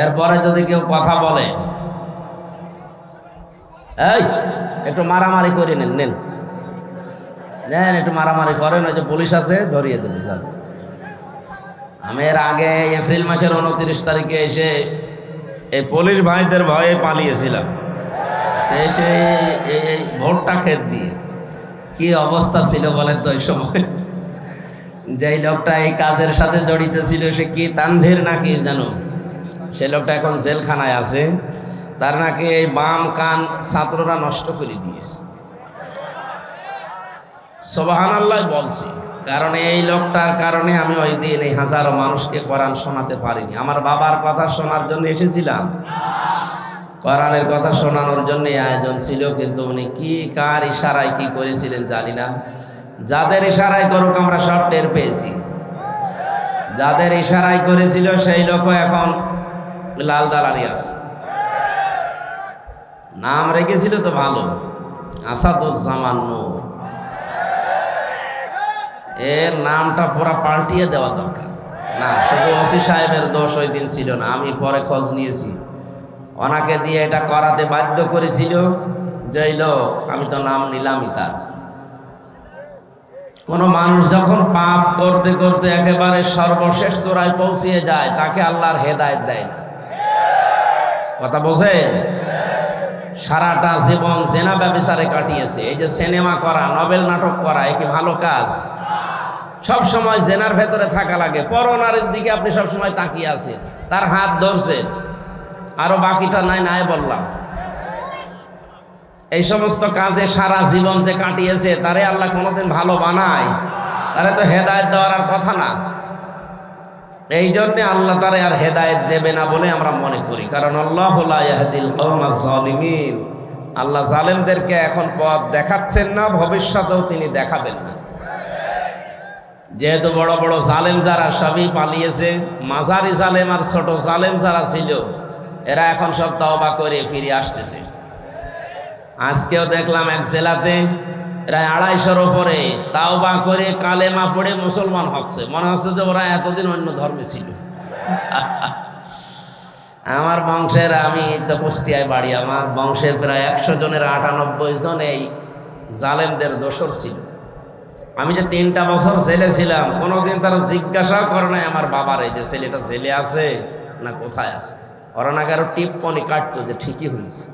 এরপরে যদি কেউ কথা বলে, এই একটু মারামারি করে নেন, নেন নেন একটু মারামারি করেন, ওই যে পুলিশ আছে ধরিয়ে দেবে স্যার। আমি এর আগে এপ্রিল মাসের 29 তারিখে এসে এই পুলিশ ভাইদের ভয়ে পালিয়েছিলাম। এসে এই ভোটটা খেত দিয়ে কি অবস্থা ছিল বলেন তো। ওই সময় যেই লোকটা এই কাজের সাথে জড়িত ছিল, সে কি তানভীর নাকি জানো, সে লোকটা এখন জেলখানায় আছে। তার নাকি এই বাম কান ছাত্ররা নষ্ট করে দিয়েছে। সুবহানাল্লাহ বলছি, কারণ এই লোকটার কারণে আমি ওই দিন এই হাজারো মানুষকে কোরআন শোনাতে পারিনি। আমার বাবার কথা শোনার জন্য এসেছিলাম, কোরআনের কথা শোনানোর জন্য আয়োজন ছিল, কিন্তু উনি কি কার ইশারায় কি করেছিলেন জানি না। যাদের ইশারায় করুক আমরা সব টের পেয়েছি। যাদের ইশারায় করেছিল সেই লোকও এখন লাল দালানি আছে। নাম রেখেছিল তো ভালো, আসাদুজ্জামান নূর। এর নামটা পুরা পাল্টিয়ে দেওয়া দরকার। না, শুধু ওসি সাহেবের দোষ ওই দিন ছিল না, আমি পরে খোঁজ নিয়েছি। ওনাকে দিয়ে এটা করাতে বাধ্য করেছিল যেই লোক, আমি তো নাম নিলামই তার। কোন মানুষ যখন পাপ করতে করতে একেবারে সর্বশেষ চূড়ায় পৌঁছিয়ে যায়, তাকে আল্লাহর হেদায়েত দেয় না। কথা বোঝেন? সারাটা জীবন জেনা ব্যভিচারে কাটিয়েছে। এই যে সিনেমা করা, নভেল নাটক করা, এ কি ভালো কাজ? সব সময় জেনার ভেতরে থাকা লাগে। পরনারীর দিকে আপনি সব সময় তাকিয়ে আছেন, তার হাত ধরছেন, আরো বাকিটা নাই নাই বললাম। এই সমস্ত কাজে সারা জীবন যে কাটিয়েছে, তারে আল্লাহ কোনোদিন ভালো বানায়? তারে তো হেদায়েত দেওয়ার আর কথা না। এই জন্যে আল্লাহ তারে আর হেদায়েত দেবে না বলে আমরা মনে করি, কারণ আল্লাহু লা ইয়াহদিল কওমাজ জালিমিন। আল্লাহ জালেমদেরকে এখন পথ দেখাচ্ছেন না, ভবিষ্যতেও তিনি দেখাবেন না। যেহেতু বড় বড় জালেম যারা সবই পালিয়েছে, মাঝারি জালেম আর ছোট জালেম যারা ছিল, এরা এখন সব তওবা করে ফিরে আসতেছে। আজকেও দেখলাম এক জেলাতে প্রায় 250-র উপরে তাওবা করে কালেমা পড়ে মুসলমান হচ্ছে। মনে হচ্ছে যে ওরা এতদিন অন্য ধর্মে ছিল। আমার বংশের, আমি তো কুষ্টিয়ায় বাড়ি, আমার বংশের প্রায় 100 জনের 98 জন এই জালেমদের দোসর ছিল। আমি যে 3টা বছর জেলে ছিলাম, কোনোদিন তারা জিজ্ঞাসাও করে নাই আমার বাবার এই যে ছেলেটা জেলে আছে না কোথায় আছে। ওরা না কারো টিপ্পনি কাটতো যে ঠিকই হয়েছে।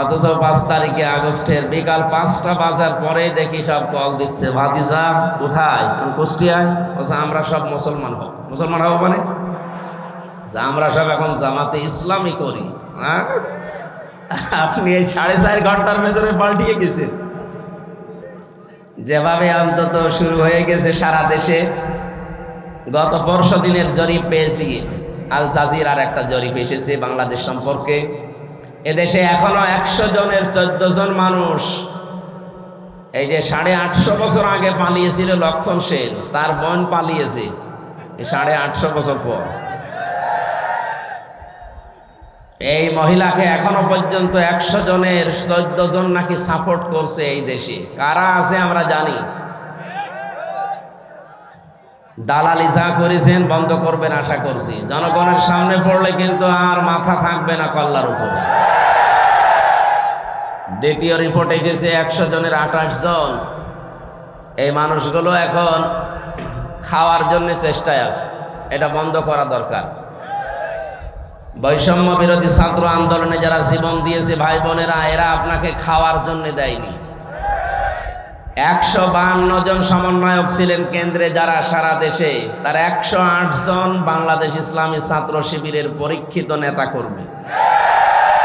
অথচ 5 তারিখে আগস্টের বিকাল 5টা বাজার পরে দেখি সব কল দিচ্ছে, ভাতিজা কোথায়? কুষ্টিয়ায়। বলছে আমরা সব মুসলমান হব। মুসলমান হব মানে আমরা সব এখন জামাতে ইসলামই করি। হ্যাঁ, আপনি এই 4.5 ঘন্টার ভেতরে পাল্টিয়ে গেছেন। যেভাবে অন্তত শুরু হয়ে গেছে সারা দেশে। গত পরশু দিনের জরিপ পেয়েছি, আল জাজিরার একটা জরিপ এসেছে বাংলাদেশ সম্পর্কে। এদেশে এখনো 100 জনের 14 জন মানুষ, এই যে 850 বছর আগে পালিয়েছিল লক্ষণ সেন, তার বোন পালিয়েছে 850 বছর পর। এই মহিলাকে এখনো পর্যন্ত 100 জনের 14 জন নাকি সাপোর্ট করছে এই দেশে। কারা আছে আমরা জানি। দালালি যা করেছেন বন্ধ করবেন আশা করছি। জনগণের সামনে পড়লে কিন্তু আর মাথা থাকবে না কল্লার উপরে। দ্বিতীয় রিপোর্ট এসেছে 100 জনের 28 জন। এই মানুষগুলো এখন খাওয়ার জন্য চেষ্টায় আছে, এটা বন্ধ করা দরকার। বৈষম্য বিরোধী ছাত্র আন্দোলনে যারা জীবন দিয়েছে ভাই বোনেরা, এরা আপনাকে খাওয়ার জন্য দেয়নি। 152 জন সমন্বয়ক ছিলেন কেন্দ্রে যারা সারা দেশে, তার 108 জন বাংলাদেশ ইসলামী ছাত্র শিবিরের পরীক্ষিত নেতা কর্মী।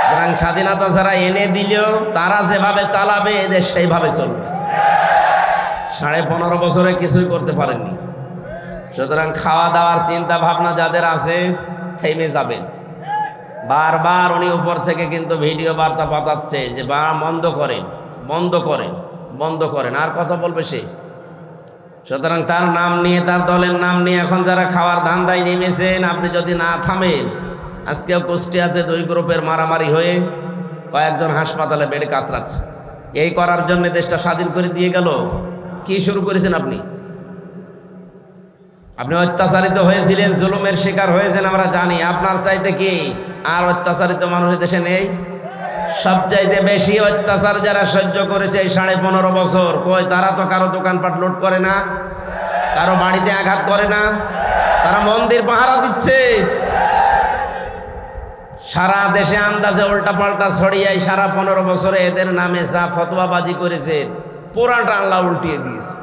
সুতরাং স্বাধীনতা যারা এনে দিলেও তারা যেভাবে চালাবে এদের সেইভাবে চলবে। 15.5 বছরে কিছুই করতে পারেননি। সুতরাং খাওয়া দাওয়ার চিন্তা ভাবনা যাদের আছে থেমে যাবেন। বারবার উনি উপর থেকে কিন্তু ভিডিও বার্তা পাঠাচ্ছে যে বন্ধ করেন, বন্ধ করেন, বন্ধ করেন। আর কথা বলবে সে? সুতরাং তার নাম নিয়ে, তার দলের নাম নিয়ে এখন যারা খাওয়ার ধান্দায় নেমেছেন, আপনি যদি না থামেন, আজকেও কুষ্টিয়াতে 2 গ্রুপের মারামারি হয়ে কয়েকজন হাসপাতালে বেডে কাতরাচ্ছে। এই করার জন্য দেশটা স্বাধীন করে দিয়ে গেল। কি শুরু করেছেন আপনি? আপনি অত্যাচারিত হয়েছিলেন, জুলুমের শিকার হয়েছেন, আমরা জানি। আপনার চাইতে কি আর অত্যাচারিত মানুষ দেশে নেই? সবচাইতে বেশি অত্যাচার যারা সহ্য করেছে এই 15.5 বছর, কই তারা তো কারো দোকানপাট লুট করে না, কারো বাড়িতে আঘাত করে না, তারা মন্দির পাহারা দিচ্ছে। সারা দেশে আন্দাজে উল্টাপাল্টা ছড়িয়ে সারা 15 বছরে এদের নামে যা ফতোয়াবাজি করেছে পুরাটা আল্লাহ উল্টিয়ে দিয়েছে।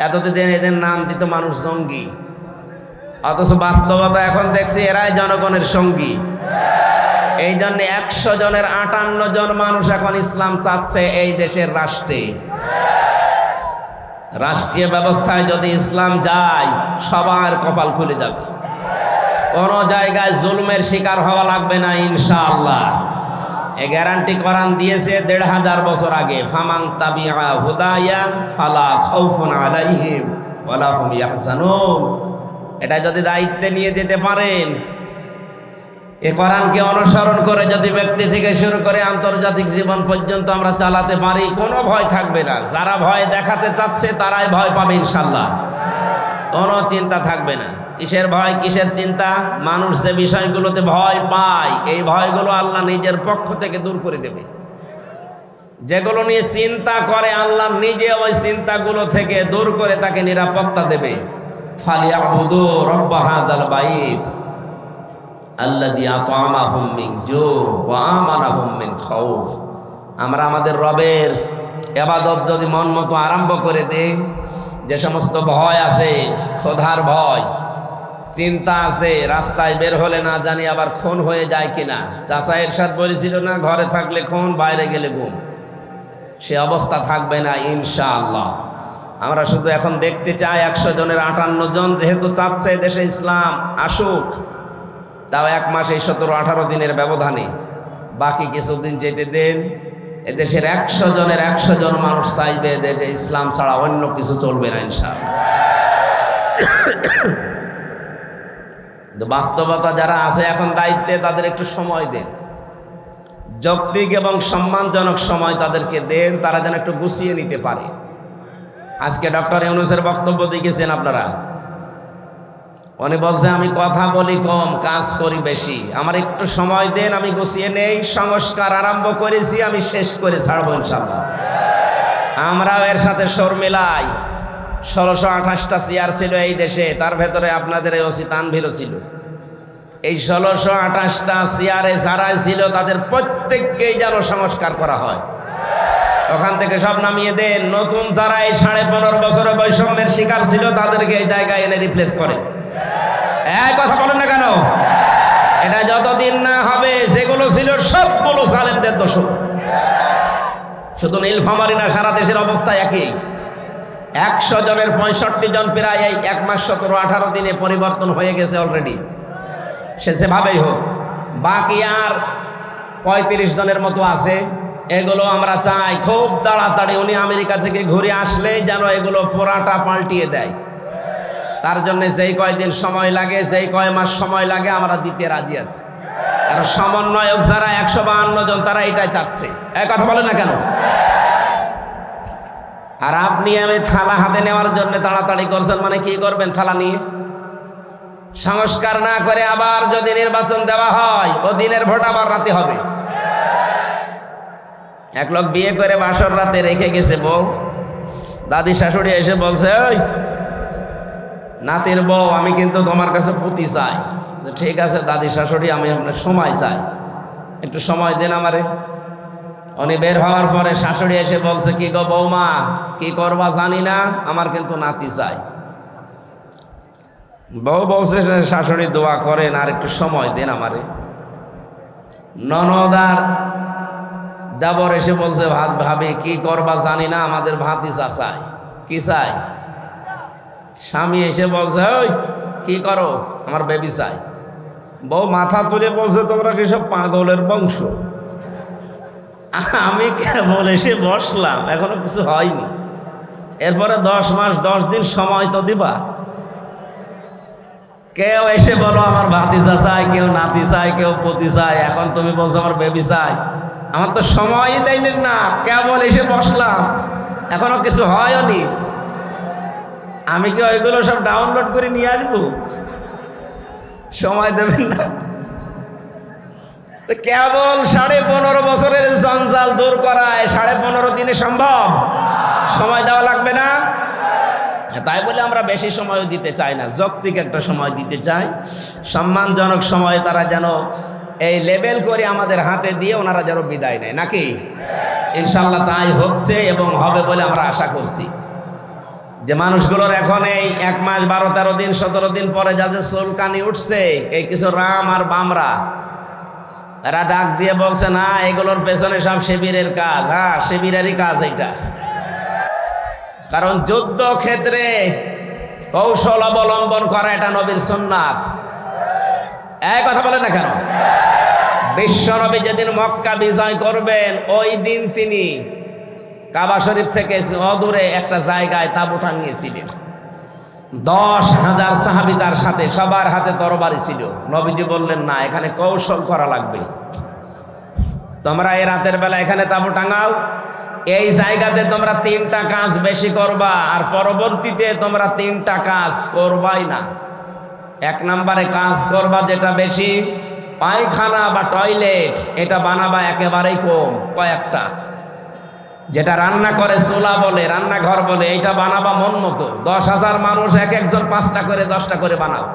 এতদিন এদের নাম দিত মানুষ জঙ্গি, অথচ বাস্তবতা এখন দেখছি এরাই জনগণের সঙ্গী। এই জন্য 100 জনের 58 জন মানুষ এখন ইসলাম চাচ্ছে এই দেশের রাষ্ট্রে। রাষ্ট্রীয় ব্যবস্থায় যদি ইসলাম যায় সবার কপাল খুলে যাবে, কোন জায়গায় জুলুমের শিকার হওয়া লাগবে না ইনশাআল্লাহ। এই গ্যারান্টি কোরআন দিয়েছে 1500 বছর আগে, ফামান তাবিআ হুদায়া ফালা খাউফুন আলাইহিম ওয়ালা হুম ইয়াহজানুন। এটা যদি দায়িত্বে নিয়ে যেতে পারেন, এই কোরআনকে অনুসরণ করে যদি ব্যক্তি থেকে শুরু করে আন্তর্জাতিক জীবন পর্যন্ত আমরা চালাতে পারি, কোনো ভয় থাকবে না। যারা ভয় দেখাতে চাচ্ছে তারাই ভয় পাবে ইনশাআল্লাহ, কোনো চিন্তা থাকবে না। কিসের ভয়, কিসের চিন্তা? মানুষ যে বিষয়গুলোতে ভয় পায় এই ভয়গুলো আল্লাহ নিজের পক্ষ থেকে দূর করে দেবে। যেগুলো নিয়ে চিন্তা করে আল্লাহ নিজে ওই চিন্তাগুলো থেকে দূর করে তাকে নিরাপত্তা দেবে। ফালিয়াবুদু রাব্বা হাযাল বাইত আল্লাযী আত'আমাহুম মিন জু' ওয়া আমানাহুম মিন খাউফ। আমরা আমাদের রবের ইবাদত যদি মন মতো আরম্ভ করে দেই, যে সমস্ত ভয় আছে, ক্ষুধার ভয়, চিন্তা আছে, রাস্তায় বের হলে না জানি আবার খুন হয়ে যায় কিনা। চাচা এরশাদ বলেছিল না, ঘরে থাকলে খুন, বাইরে গেলে গুম। সে অবস্থা থাকবে না ইনশাআল্লাহ। আমরা শুধু এখন দেখতে চাই 100 জনের 58 জন যেহেতু চাচ্ছে দেশে ইসলাম আসুক, তাও 1 মাস এই 17-18 দিনের ব্যবধানে, বাকি কিছুদিন যেতে দেন। এদেশের 100 জনের 100 জন মানুষ চাইবে দেশে ইসলাম ছাড়া অন্য কিছু চলবে না ইনশাআল্লাহ। বাস্তবতা যারা আছে এখন দায়িত্বে, তাদের একটু সময় দেন, যৌক্তিক এবং সম্মানজনক সময় তাদেরকে দেন, তারা যেন একটু গুছিয়ে নিতে পারে। আজকে ডক্টর ইউনূসের বক্তব্য দেখেছেন আপনারা, উনি বলছে আমি কথা বলি কম, কাজ করি বেশি, আমার একটু সময় দেন, আমি গুছিয়ে নেই। সংস্কার আরম্ভ করেছি, আমি শেষ করে ছাড়বো ইনশাআল্লাহ। আমরাও এর সাথে সর মেলাই। 1628টা চেয়ার ছিল এই দেশে, তার ভেতরে আপনাদের এই ওসি তানভীরও ছিল। এই 1628টা চেয়ারে যারা ছিল তাদের প্রত্যেককেই যেন সংস্কার করা হয়, ওখান থেকে সব নামিয়ে দেন। নতুন যারা এই 15.5 বছরে বৈষম্যের শিকার ছিল তাদেরকে এই জায়গায় এনে রিপ্লেস করে। এক কথা বলেন না কেন? এটা যতদিন না হবে যেগুলো ছিল সবগুলো জালেমদের দোষ। শুধু নীলফামারী না, সারা দেশের অবস্থা একই। 100 জনের 65 জন প্রায় এই 1 মাস 17-18 দিনে পরিবর্তন হয়ে গেছে অলরেডি। সে যেভাবেই হোক, বাকি আর 35 জনের মতো আছে। এগুলো আমরা চাই খুব তাড়াতাড়ি উনি আমেরিকা থেকে ঘুরে আসলে যেন এগুলো পুরাটা পাল্টিয়ে দেয়। তার জন্য যেই কয়দিন সময় লাগে, যেই কয় মাস সময় লাগে আমরা দিতে রাজি আছি। কারণ সমন্বয়ক যারা 152 জন তারা এটাই চাচ্ছে। এক কথা বলে না কেন? আর আপনি আমি থালা হাতে নেওয়ার জন্য তাড়াতাড়ি করছেন, মানে কি করবেন থালা নিয়ে? সংস্কার না করে আবার যদি নির্বাচন দেওয়া হয়, ও দিনের ভোট আবার রাতে হবে। এক লোক বিয়ে করে বাসর রাতে রেখে গেছে বউ, দাদি শাশুড়ি এসে বলছে, ওই নাতির বউ, আমি কিন্তু তোমার কাছে পুতি চাই। ঠিক আছে দাদি শাশুড়ি, আমি আপনার সময় চাই, একটু সময় দেন আমারে। উনি বের হওয়ার পরে শাশুড়ি এসে বলছে, কি গো বৌমা, কি করবা জানি না, আমার কিন্তু নাতি চাই। বউ বলছে, শাশুড়ি দোয়া করেন, আর একটু সময় দেন আমারে। ননদ আর দেবর এসে বলছে, ভাবি কি করবা জানি না, আমাদের ভাতিজা চাই। কি চাই? স্বামী এসে বলছে, ওই কি করো, আমার বেবি চাই। বউ মাথা তুলে বলছে, তোমরা কি সব পাগলের বংশ? আমি কেবল এসে বসলাম, এখনো কিছু হয়নি, এরপরে 10 মাস 10 দিন সময় তো দিবা। কেউ এসে বলো আমার ভাতিজা চাই, কেউ নাতি চাই, কেউ পতি চাই, এখন তুমি বলছো আমার বেবি চাই। আমার তো সময়ই দেয়নি না, কেবল এসে বসলাম, এখনো কিছু হয়নি। আমি কি ওইগুলো সব ডাউনলোড করে নিয়ে আসবো? সময় দেবেন না? তো কেবল 15.5 বছরের জঞ্জাল দূর করায় 15.5 দিনে সম্ভব? সময় দেওয়া লাগবে না? তাই বলে আমরা বেশি সময় দিতে চাই না, যৌক্তিক একটা সময় দিতে চাই, সম্মানজনক সময় তারা যেন এই লেবেল করে আমাদের হাতে দিয়ে ওনারা যেন বিদায় নেয়, নাকি? ইনশাল্লাহ তাই হচ্ছে এবং হবে বলে আমরা আশা করছি। যে মানুষগুলোর এখন এই 1 মাস 12-13 দিন 17 দিন পরে যাদের চুলকানি উঠছে, এই কিছু রাম আর বামরা, এরা ডাক দিয়ে বলছে না এগুলোর পেছনে সব শিবিরের কাজ। হ্যাঁ, শিবিরেরই কাজ এটা। কারণ যুদ্ধ ক্ষেত্রে কৌশল অবলম্বন করা এটা নবীর সুন্নাত। এই কথা বলেন না কেন? বিশ্বনবী যেদিন মক্কা বিজয় করবেন ওই দিন তিনি কাবা শরীফ থেকে অদূরে একটা জায়গায় তাঁবু টাঙিয়েছিলেন। 10,000 সাহাবী তার সাথে, সবার হাতে তরবারি ছিল। নবীজি বললেন না, এখানে কৌশল করা লাগবে, তোমরা এই রাতের বেলা এখানে তাঁবু টাঙাও, এই জায়গাতে তোমরা 3টা কাজ বেশি করবা, আর পরবর্তীতে তোমরা 3টা কাজ করবাই না। 1 নম্বরে কাজ করবা যেটা বেশি, পায়খানা বা টয়লেট এটা বানাবা একেবারেই কম, কয়েকটা। যেটা রান্না করে চুলা বলে, রান্নাঘর বলে, এইটা বানাবা মন মতো। 10,000 মানুষ এক একজন 5টা করে 10টা করে বানাও।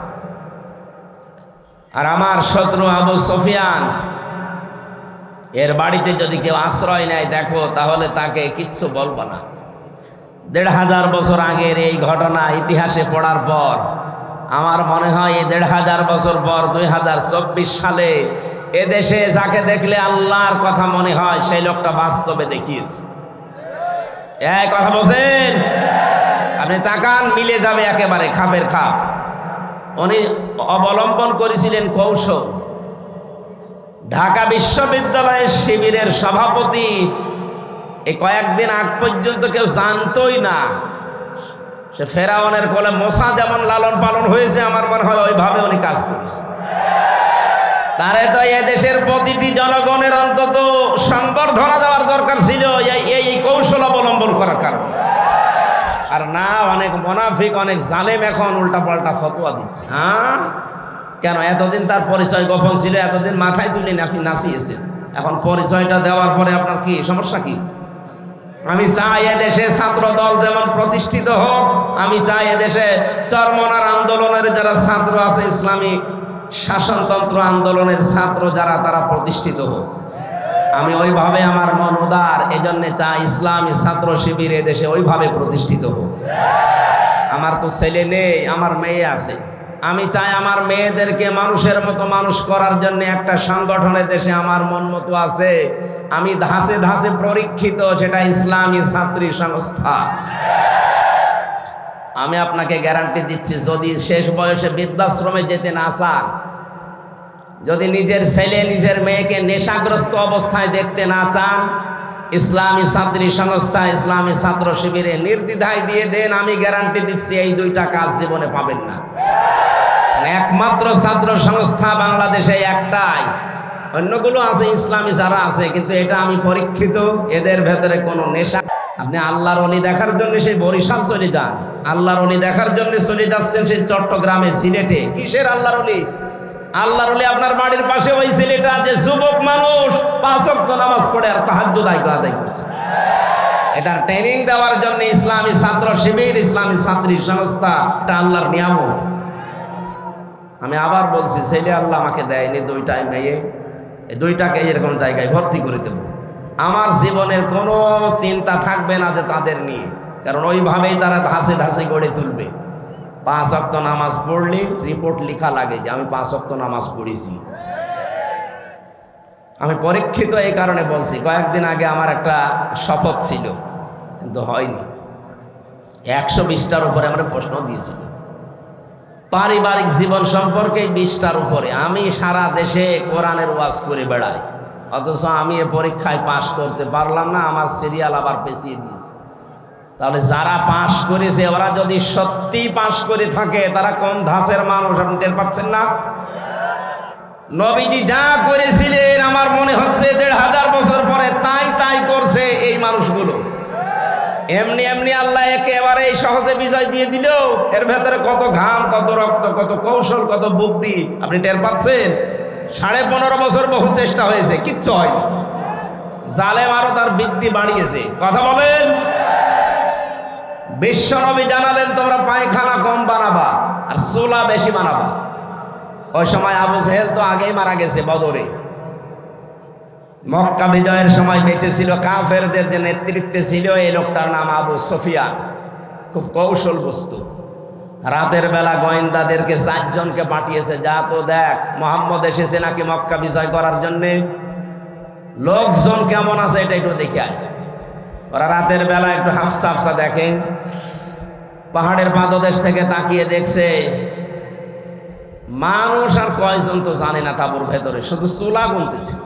আর আমার শত্রু আবু সুফিয়ান এর বাড়িতে যদি কেউ আশ্রয় নেয় দেখো, তাহলে তাকে কিচ্ছু বলবো না। 1,500 বছর আগের এই ঘটনা ইতিহাসে পড়ার পর আমার মনে হয় এই 1,500 বছর পর 2024 সালে এদেশে যাকে দেখলে আল্লাহর কথা মনে হয় সেই লোকটা বাস্তবে দেখিয়েছে। এই কথা বলছেন? আপনি তাকান, মিলে যাবে একেবারে খাপের খাপ। উনি অবলম্বন করেছিলেন কৌশল। ঢাকা বিশ্ববিদ্যালয়ের শিবিরের সভাপতি এই কয়েকদিন আগ পর্যন্ত কেউ জানতোই না। সে ফেরাউনের কোলে মোসা যেমন লালন পালন হয়েছে, আমার মনে হয় ওইভাবে উনি কাজ করেছে। তারে তো এদেশের প্রতিটি জনগণের অন্তত সংবর্ধনা দেওয়ার দরকার ছিল এই কৌশল অবলম্বন করার কারণে। আর না, অনেক মুনাফিক, অনেক জালেম এখন উল্টাপাল্টা ফতোয়া দিচ্ছে। হ্যাঁ, কেন? এতদিন তার পরিচয় গোপন ছিল, এতদিন মাথায় তুলে আপনি নাচিয়েছেন, এখন পরিচয়টা দেওয়ার পরে আপনার কি সমস্যা? কি? আমি চাই এদেশে ছাত্র দল যেমন প্রতিষ্ঠিত হোক, আমি চাই এদেশে চরমনার আন্দোলনের যারা ছাত্র আছে, ইসলামী শাসনতন্ত্র আন্দোলনের ছাত্র যারা, তারা প্রতিষ্ঠিত হোক। আমি ওইভাবে, আমার মন উদার, এই জন্যে চাই ইসলামী ছাত্র শিবির এদেশে ওইভাবে প্রতিষ্ঠিত হোক। আমার তো ছেলে নেই, আমার মেয়ে আছে। আমি চাই আমার মেয়েদেরকে মানুষের মতো মানুষ করার জন্য একটা সংগঠনের দেশে আমার মন মতো আছে, আমি ধাসে ধাসে পরীক্ষিত, সেটা ইসলামী ছাত্রী সংস্থা। আমি আপনাকে গ্যারান্টি দিচ্ছি, যদি শেষ বয়সে বৃদ্ধাশ্রমে যেতে না চান, যদি নিজের ছেলে নিজের মেয়েকে নেশাগ্রস্ত অবস্থায় দেখতে না চান, ইসলামী ছাত্রী সংস্থা, ইসলামী ছাত্র শিবিরে নির্দ্বিধায় দিয়ে দেন, আমি গ্যারান্টি দিচ্ছি এই 2টা কাজ জীবনে পাবেন না। একমাত্র ছাত্র সংস্থা বাংলাদেশে একটাই, অন্যগুলো আছে ইসলামী যারা আছে, কিন্তু এটা আমি পরীক্ষিত, এদের ভেতরে কোনো নেশা। আপনি আল্লাহর ওলি দেখার জন্য সেই বরিশাল চলে যান, আল্লাহর ওলি দেখার জন্য চলে যাচ্ছেন সেই চট্টগ্রামে, সিলেটে। কিসের আল্লাহর ওলি? আল্লাহর ওলি আপনার বাড়ির পাশে ওই ছেলেটা যে যুবক মানুষ 5 ওয়াক্ত নামাজ পড়ে আর তাহাজ্জুদ আদায় করছে। এটা ট্রেনিং দেওয়ার জন্য ইসলামী ছাত্র শিবির, ইসলামী ছাত্রী সংস্থা, এটা আল্লাহর নিয়ামত। আমি আবার বলছি, ছেলে আল্লাহ আমাকে দেয়নি, 2টাই মেয়ে, এই 2টাকে এরকম জায়গায় ভর্তি করে দেব। আমার জীবনের কোনো চিন্তা থাকবে না যে তাদের নিয়ে, কারণ ওইভাবেই তারা ধাসে ধাসে গড়ে তুলবে। 5 ওয়াক্ত নামাজ পড়লে রিপোর্ট লেখা লাগে যে আমি 5 ওয়াক্ত নামাজ পড়েছি। আমি পরীক্ষিত এই কারণে বলছি, কয়েকদিন আগে আমার একটা শপথ ছিল, কিন্তু হয়নি। 120টার উপরে আমরা প্রশ্ন দিয়েছিল, পারিবারিক জীবন সম্পর্কে 20টার উপরে। আমি সারা দেশে কোরআনের ওয়াজ করে বেড়াই, অথচ আমি এ পরীক্ষায় পাশ করতে পারলাম না, আমার সিরিয়াল আবার পেছিয়ে দিয়েছে। তাহলে যারা পাশ করেছে ওরা যদি সত্যি পাশ করে থাকে, তারা কোন ধাঁচের মানুষ আপনি টের পাচ্ছেন না? নবীজি যা করেছিলেন আমার মনে হচ্ছে 1,500 বছর পরে তাই করছে এই মানুষগুলো। এমনি এমনি আল্লাহ একেবারে এই সহজে বিজয় দিয়ে দিল। এর ভেতরে কত ঘাম, কত রক্ত, কত কৌশল, কত বুদ্ধি আপনি টের পাচ্ছেন? 15.5 বছর বহু চেষ্টা হয়েছে, কিচ্ছু হয়নি। জালেম আরো তার বৃদ্ধি বাড়িয়েছে। কথা বলেন। বিশ্ব নবী জানালেন তোমরা পায়খানা কম বানাবা আর চুলা বেশি বানাবা। ওই সময় আবু জেহেল তো আগেই মারা গেছে বদরে। মক্কা বিজয়ের সময় বেঁচে ছিল, কাফেরদের যে নেতৃত্বে ছিল এই লোকটার নাম আবু সুফিয়ান। খুব কৌশল বস্তু। রাতের বেলা গোয়েন্দাদেরকে 4 জনকে পাঠিয়েছে, যা তো দেখ মোহাম্মদ এসেছে নাকি মক্কা বিজয় করার জন্যে, লোকজন কেমন আছে এটা একটু দেখে আয়। ওরা রাতের বেলা একটু হাফসা হাফসা দেখে, পাহাড়ের পাদদেশ থেকে তাকিয়ে দেখছে মানুষ আর কয়জন তো জানে না তাঁবুর ভেতরে, শুধু চুলা গুনতেছে।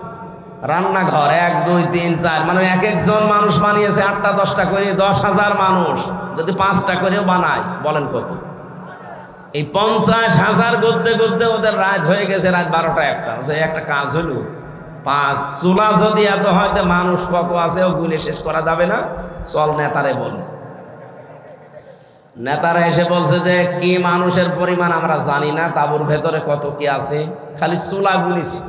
রান্নাঘর 1, 2, 3, 4 মানে এক একজন মানুষ বানিয়েছে 8টা 10টা করে। 10,000 মানুষ যদি 5টা করেও বানায়, বলেন কত? এই 50,000 করতে করতে ওদের রাত হয়ে গেছে, রাত 12টা 1টা। একটা কাজ হলো, 5 চুলা যদি এত হয়তো মানুষ কত আছে ও গুনে শেষ করা যাবে না, চল নেতারে বলে। নেতারা এসে বলছে যে কি মানুষের পরিমাণ আমরা জানি না, তাঁবুর ভেতরে কত কি আছে, খালি চুলা গুনিছি।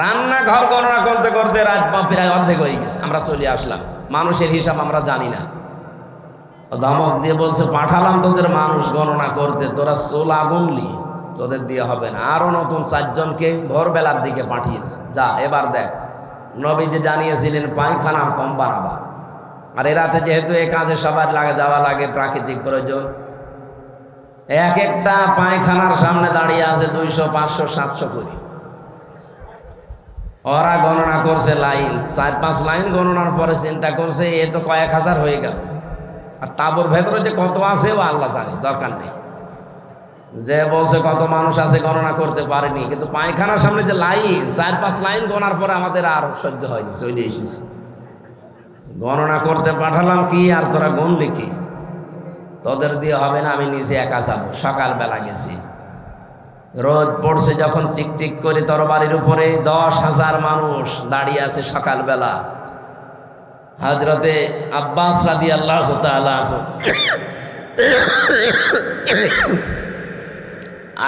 রান্নাঘর গণনা করতে করতে রাত প্রায় অর্ধেক হয়ে গেছে, আমরা চলে আসলাম, মানুষের হিসাব আমরা জানি না। ধমক দিয়ে বলছে পাঠালাম তোদের মানুষ গণনা করতে, তোরা চুলা গুনলি, তোদের দিয়ে হবে না। আরো নতুন 4 জনকে ভোরবেলার দিকে পাঠিয়েছে, যা এবার দেখ। নবী যে জানিয়েছিলেন পায়খানা কম বানাবা, আর এ রাতে যেহেতু এ কাজে সবার যাওয়া লাগে, প্রাকৃতিক প্রয়োজন, এক একটা পায়খানার সামনে দাঁড়িয়ে আছে 200, 500, 700 করে। ওরা গণনা করছে লাইন, 4-5 লাইন গণনার পরে চিন্তা করছে এ তো কয়েক হাজার হয়ে গেল, আর তাঁবুর ভেতরে যে কত আছে ও আল্লাহ জানে, দরকার নেই। যে বলছে কত মানুষ আছে গণনা করতে পারেনি, কিন্তু পায়খানার সামনে যে লাইন, 4-5 লাইন গণার পরে আমাদের আর সহ্য হয়নি, চলে এসেছি। গণনা করতে পাঠালাম কি, আর তোরা গুনলি কি? তোদের দিয়ে হবে না, আমি নিজে একা যাবো। সকালবেলা গেছি, রোদ পড়ছে যখন, চিকচিক করে তরবারির উপরে 10,000 মানুষ দাঁড়িয়ে আছে সকালবেলা। হযরতে আব্বাস রাদিয়াল্লাহু তাআলা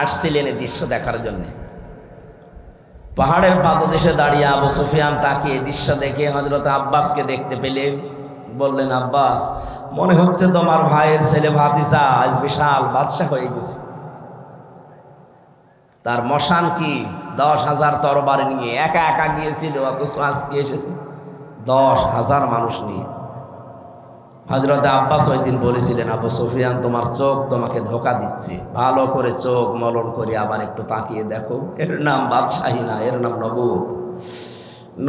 আসছিলেন এই দৃশ্য দেখার জন্য। পাহাড়ের পাদদেশে দাঁড়িয়ে আবু সুফিয়ান তাকিয়ে দৃশ্য দেখে হযরত আব্বাসকে দেখতে পেলেন। বললেন, আব্বাস, মনে হচ্ছে তোমার ভাইয়ের ছেলে ভাতিজা আজ বিশাল বাদশা হয়ে গেছে। তার মশান কি 10,000 তরবারি নিয়ে একা একা গিয়েছিল, অথচ আজকে এসেছে 10,000 মানুষ নিয়ে। হযরত আব্বাস ওই দিন বলেছিলেন, আবু সুফিয়ান তোমার চোখ তোমাকে ধোকা দিচ্ছে, ভালো করে চোখ মলন করে আবার একটু তাকিয়ে দেখো, এর নাম বাদশাহী না, এর নাম নবুয়ত।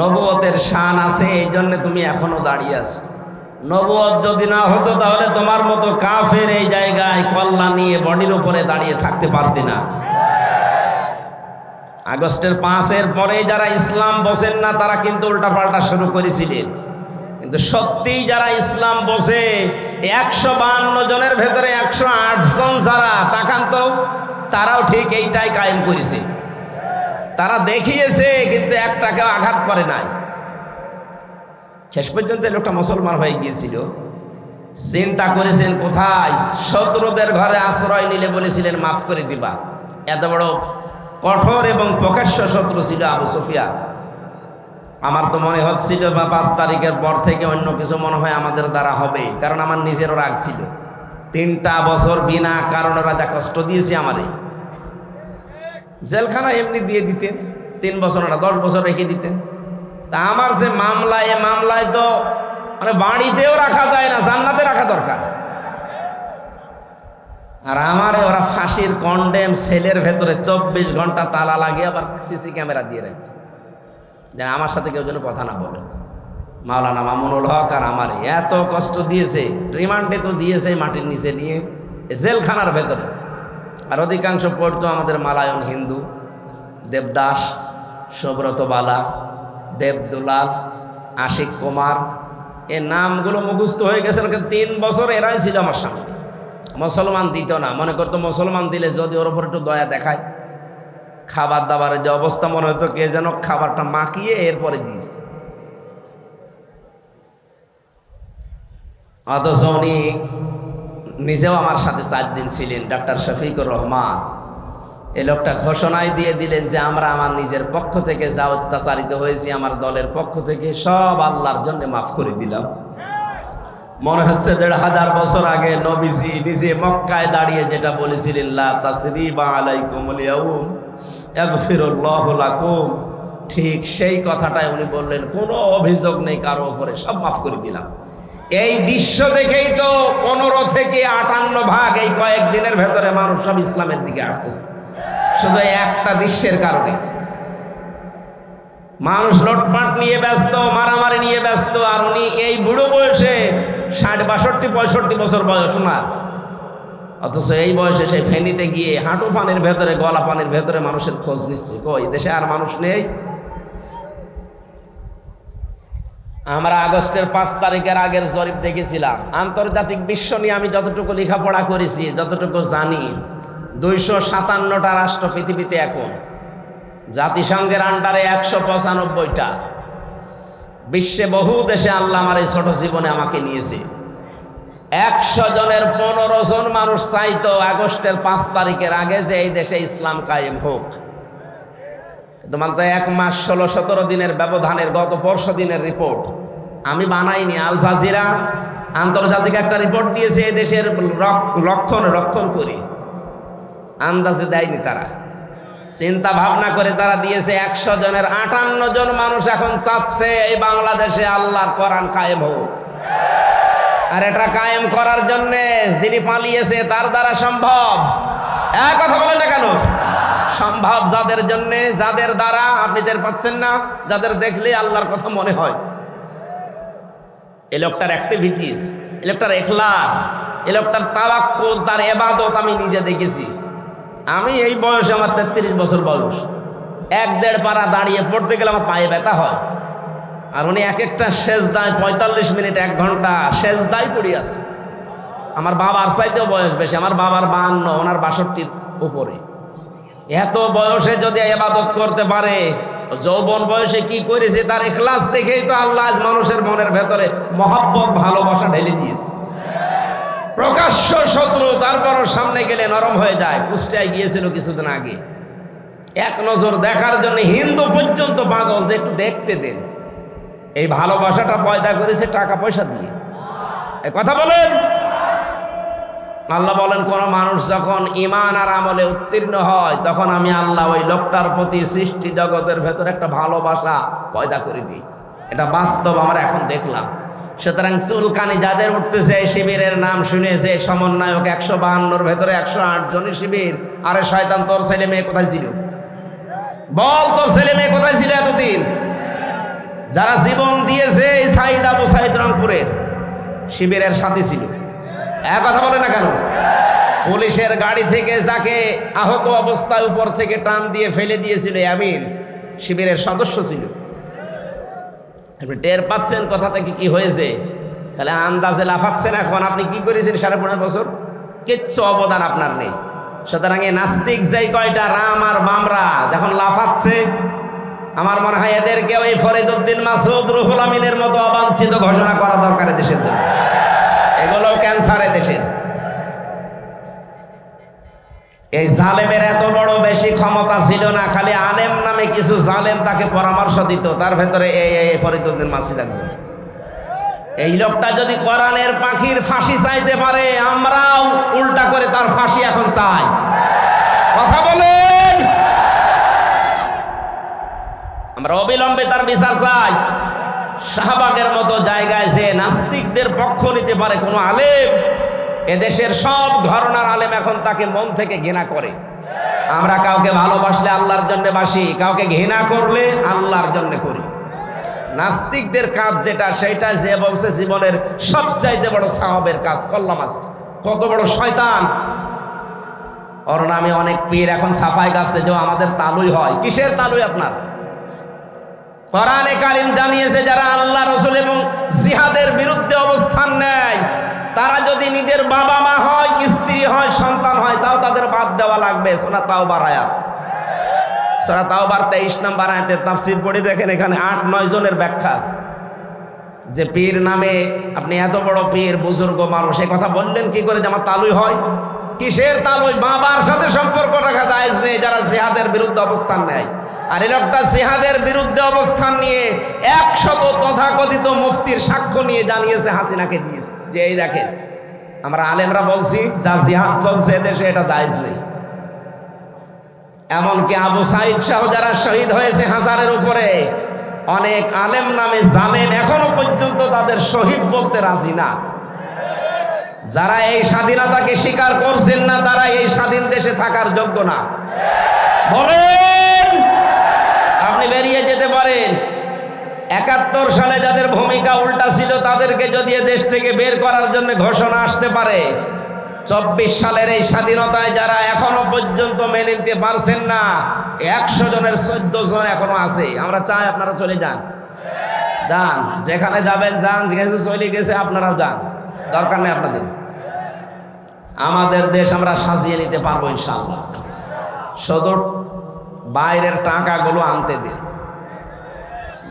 নবুয়তের শান আছে, এই জন্য তুমি এখনো দাঁড়িয়ে আছো। নবুয়ত যদি না হতো তাহলে তোমার মতো কাফের এই জায়গায় কল্লা নিয়ে বডির উপরে দাঁড়িয়ে থাকতে পারতে না। আগস্টের 5-এর পরে যারা ইসলাম বোঝেন না তারা কিন্তু উল্টাপাল্টা শুরু করেছিলেন, কিন্তু সত্যিই যারা ইসলাম বোঝে 152 জনের ভেতরে 108 জন যারা, তাকান তো, তারাও ঠিক এইটাই কায়েম করেছে। তারা দেখিয়েছে, কিন্তু একটাকেও আঘাত করে নাই। শেষ পর্যন্ত লোকটা মুসলমান হয়ে গিয়েছিল। চিন্তা করেছেন কোথায়? শত্রুদের ঘরে আশ্রয় নিলে বলেছিলেন মাফ করে দিবা। এত বড় কঠোর এবং প্রকাশ্য শত্রু ছিল আবু সুফিয়ান। আমার তো মনে হচ্ছিল বা 5 তারিখের পর থেকে অন্য কিছু মনে হয় আমাদের দ্বারা হবে, কারণ আমার নিজেরও রাগ ছিল। 3টা বছর বিনা কারণে রাজা কষ্ট দিয়েছে আমারে। জেলখানা এমনি দিয়ে দিতেন, 3 বছর না 10 বছর রেখে দিতেন। তা আমার যে মামলা, এ মামলায় তো মানে বাড়িতেও রাখা যায় না, জান্নাতে রাখা দরকার। আর আমারে ওরা ফাঁসির কন্ডেম সেলের ভেতরে 24 ঘন্টা তালা লাগিয়ে আবার সিসি ক্যামেরা দিয়ে রাখত, যেন আমার সাথে কেউ যেন কথা না বলে। মাওলানা মামুনুল হক আর আমারে এত কষ্ট দিয়েছে, রিমান্ডে তো দিয়েছে মাটির নিচে নিয়ে, জেলখানার ভেতরে। আর অধিকাংশ পড়তো আমাদের মালায়ন হিন্দু, দেবদাস, সুব্রত বালা, দেবদুলাল, আশিক কুমার, এ নামগুলো মুখস্থ হয়ে গেছে। 3 বছর এরাই ছিল আমার সামনে। মুসলমান দিত না, মনে করতো মুসলমান দিলে যদি ওর উপর একটু দয়া দেখায়। খাবার দাবারের যে অবস্থা, মনে হতো কে যেন খাবারটা মাখিয়ে এরপরে দিয়েছে। অথচ উনি নিজেও আমার সাথে 4 দিন ছিলেন, ডাক্তার শফিকুর রহমান। এই লোকটা ঘোষণাই দিয়ে দিলেন যে আমরা আমার নিজের পক্ষ থেকে যা অত্যাচারিত হয়েছি, আমার দলের পক্ষ থেকে সব আল্লাহর জন্য মাফ করে দিলাম। মনে হচ্ছে 1500 বছর আগে নবীজি নিজে মক্কায় দাঁড়িয়ে যেটা বলেছিলেন, লা তাসরিবা আলাইকুমুল ইয়াউম ইয়াগফিরুল্লাহু লাকুম, ঠিক সেই কথাটাই উনি বললেন, কোনো অভিযোগ নেই কারো উপরে, সব মাফ করে দিলাম। এই দৃশ্য দেখেই তো 15 থেকে 58 ভাগ এই কয়েকদিনের ভেতরে মানুষ সব ইসলামের দিকে আসতেছে, শুধু একটা দৃশ্যের কারণে। মানুষ লুটপাট নিয়ে ব্যস্ত, মারামারি নিয়ে ব্যস্ত, আর উনি এই বুড়ো বয়সে 60, 62, 65 বছর বয়স ওনার, অথচ এই বয়সে সে ফেনীতে গিয়ে হাঁটু পানির ভেতরে, গলা পানির ভেতরে মানুষের খোঁজ নিচ্ছে। কই দেশে আর মানুষ নেই? আমরা আগস্টের 5 তারিখের আগের জরিপ দেখেছিলাম। আন্তর্জাতিক বিশ্ব নিয়ে আমি যতটুকু লেখাপড়া করেছি, যতটুকু জানি, 257টা রাষ্ট্র পৃথিবীতে এখন, জাতিসংঘের আন্ডারে 195টা। বিশ্বে বহু দেশে আল্লাহ আমার এই ছোট জীবনে আমাকে নিয়েছে। 100 জনের 15 জন মানুষ চাইতো আগস্টের 5 তারিখের আগে যে এই দেশে ইসলাম কায়েম হোক। কিন্তু মাত্র 1 মাস 16-17 দিনের ব্যবধানের গত পরশু দিনের রিপোর্ট আমি বানাইনি, আল জাজিরা আন্তর্জাতিক একটা রিপোর্ট দিয়েছে, এই দেশের রক্ষণ করে আন্দাজে দেয়নি তারা, চিন্তা ভাবনা করে তারা দিয়েছে। 100 জনের 58 জন মানুষ এখন চাচ্ছে এই বাংলাদেশে আল্লাহর কোরআন কায়েম হোক। আর এটা কায়েম করার জন্য যিনি পালিয়েছে তার দ্বারা সম্ভব। এক কথা বলেন না কেন? সম্ভব যাদের জন্য, যাদের দ্বারা আপনি টের পাচ্ছেন না, যাদের দেখলে আল্লাহর কথা মনে হয়। এই লোকটার অ্যাক্টিভিটিস, এই লোকটার ইখলাস, এই লোকটার তাওয়াক্কুল, তার ইবাদত আমি নিজে দেখেছি। আমি এই বয়সে, আমার 33 বছর বয়স, 1-1.5 পারা দাঁড়িয়ে পড়তে গেলে আমার পায়ে ব্যথা হয়। আর উনি এক একটা সেজদায় 45 মিনিট 1 ঘন্টা সেজদায় পড়ে আছে। আমার বাবার চাইতেও বয়স বেশি, আমার বাবার 52, ওনার 62-র উপরে। এত বয়সে যদি ইবাদত করতে পারে, যৌবন বয়সে কি করেছে তার ইখলাস দেখেই তো আল্লাহ আজ মানুষের মনের ভেতরে মহব্বত, ভালোবাসা ঢেলে দিয়েছে। প্রকাশ্য শত্রু, তারপরও সামনে গেলে নরম হয়ে যায়। কুষ্টিয়ায় গিয়েছিল কিছুদিন আগে, এক নজর দেখার জন্য হিন্দু পর্যন্ত পাগল যে একটু দেখতে দেন। এই ভালোবাসাটা পয়দা করেছে টাকা পয়সা দিয়ে। এই কথা বলেন। আল্লাহ বলেন, কোন মানুষ যখন ঈমান আর আমলে উত্তীর্ণ হয়, তখন আমি আল্লাহ ওই লোকটার প্রতি সৃষ্টি জগতের ভেতরে একটা ভালোবাসা পয়দা করে দিই। এটা বাস্তব, আমরা এখন দেখলাম। সুতরাং চুলকানি যাদের উঠতেছে, এই শিবিরের নাম শুনেছে, সমন্বয়ক 152-র ভেতরে 108 জনই শিবির। আরে শয়তান, তোর ছেলে মেয়ে কোথায় ছিল? বল, তোর ছেলে মেয়ে কোথায় ছিল এতদিন? যারা জীবন দিয়েছে এই সাইদ আবু সাইদ রংপুরের শিবিরের সাথী ছিল। এক কথা বলে না কেন? পুলিশের গাড়ি থেকে যাকে আহত অবস্থায় উপর থেকে টান দিয়ে ফেলে দিয়েছিল, আমিন শিবিরের সদস্য ছিল। আপনি টের পাচ্ছেন কথা থেকে কি হয়েছে? খালি আন্দাজে লাফাচ্ছেন। এখন আপনি কি করেছেন 15.5 বছর? কিচ্ছু অবদান আপনার নেই। সুতরাং এই নাস্তিক যেই কয়টা রাম আর বামরা যখন লাফাচ্ছে, আমার মনে হয় এদেরকেও এই ফরিদউদ্দিন মাসুদ, রুহুল আমিনের মতো অবাঞ্ছিত ঘোষণা করা দরকার দেশের জন্য। এগুলো ক্যান্সারে দেশের। এই জালেমের এত বড় বেশি ক্ষমতা ছিল না, খালি আলেম নামে কিছু জালেম তাকে পরামর্শ দিত, তার ভেতরে এই ফরিদউদ্দিন মাসুদ একজন। এই লোকটা যদি কোরআনের পাখির ফাঁসি চাইতে পারে, আমরাও উল্টা করে তার ফাঁসি এখন চাই। কথা বলেন। আমরা অবিলম্বে তার বিচার চাই। শাহবাগের মতো জায়গায় যে নাস্তিকদের পক্ষ নিতে পারে কোনো আলেম, এদেশের সব ঘরানার আলেম এখন তাকে মন থেকে ঘৃণা করে। আমরা কাউকে ভালোবাসলে আল্লাহর জন্য বাসি, কাউকে ঘৃণা করলে আল্লাহর জন্য করি। নাস্তিকদের কাজ যেটা, সেটা যে বলছে জীবনের সবচাইতে বড় সাওয়াবের কাজ করলাম। আজকে কত বড় শয়তান! ওর নামে অনেক পীর এখন সাফাই গাছে যে আমাদের তালুই হয়। কিসের তালুই আপনার? কোরআনে কারীম জানিয়েছে, যারা আল্লাহ রাসূল এবং জিহাদের বিরুদ্ধে অবস্থান নেয়, তারা যদি নিজের বাবা মা হয়, স্ত্রী হয়, সন্তান হয়, তাও তাদের বাদ দেওয়া লাগবে। সূরা তাওবার আয়াত, সূরা তাওবার 23 নম্বর আয়াতের তাফসীর পড়ে দেখেন, এখানে 8-9 জনের ব্যাখ্যা আছে। যে পীর নামে আপনি এত বড় পীর বুজুর্গ মানুষ, এই কথা বললেন কি করে যে আমার তালুই হয়? কিসের তালুই? বাবার সাথে সম্পর্ক রাখা জায়েজ নেই যারা জিহাদের বিরুদ্ধে অবস্থান নেয়। আর এই লোকটা জিহাদের বিরুদ্ধে অবস্থান নিয়ে 100 তথাকথিত মুফতির সাক্ষ্য নিয়ে জানিয়েছে হাসিনাকে দিয়েছে যে এই দেখেন আমরা আলেমরা বলছি যা জিহাদ চলছে দেশে এটা জায়েজ নেই। এমনকি আবু সাইদ সহ যারা শহীদ হয়েছে হাজারের উপরে, অনেক আলেম নামে জালেম এখনো পর্যন্ত তাদের শহীদ বলতে রাজি না। যারা এই স্বাধীনতাকে স্বীকার করছেন না তারা এই স্বাধীন দেশে থাকার যোগ্য না। বলেন, আপনি বেরিয়ে যেতে পারেন। 71 সালে যাদের ভূমিকা উল্টা ছিল তাদেরকে যদি দেশ থেকে বের করার জন্য ঘোষণা আসতে পারে, 24 সালের এই স্বাধীনতায় যারা এখনো পর্যন্ত মেনে নিতে পারছেন না, 100 জনের 14 জন এখনো আছে। আমরা চাই আপনারা চলে যান, যান যেখানে যাবেন যান, যেখানে চলে গেছে আপনারাও যান, দরকার নেই আপনাদের। আমাদের দেশ আমরা সাজিয়ে নিতে পারবো ইনশাআল্লাহ। শুধু বাইরের টাকাগুলো আনতে দিন।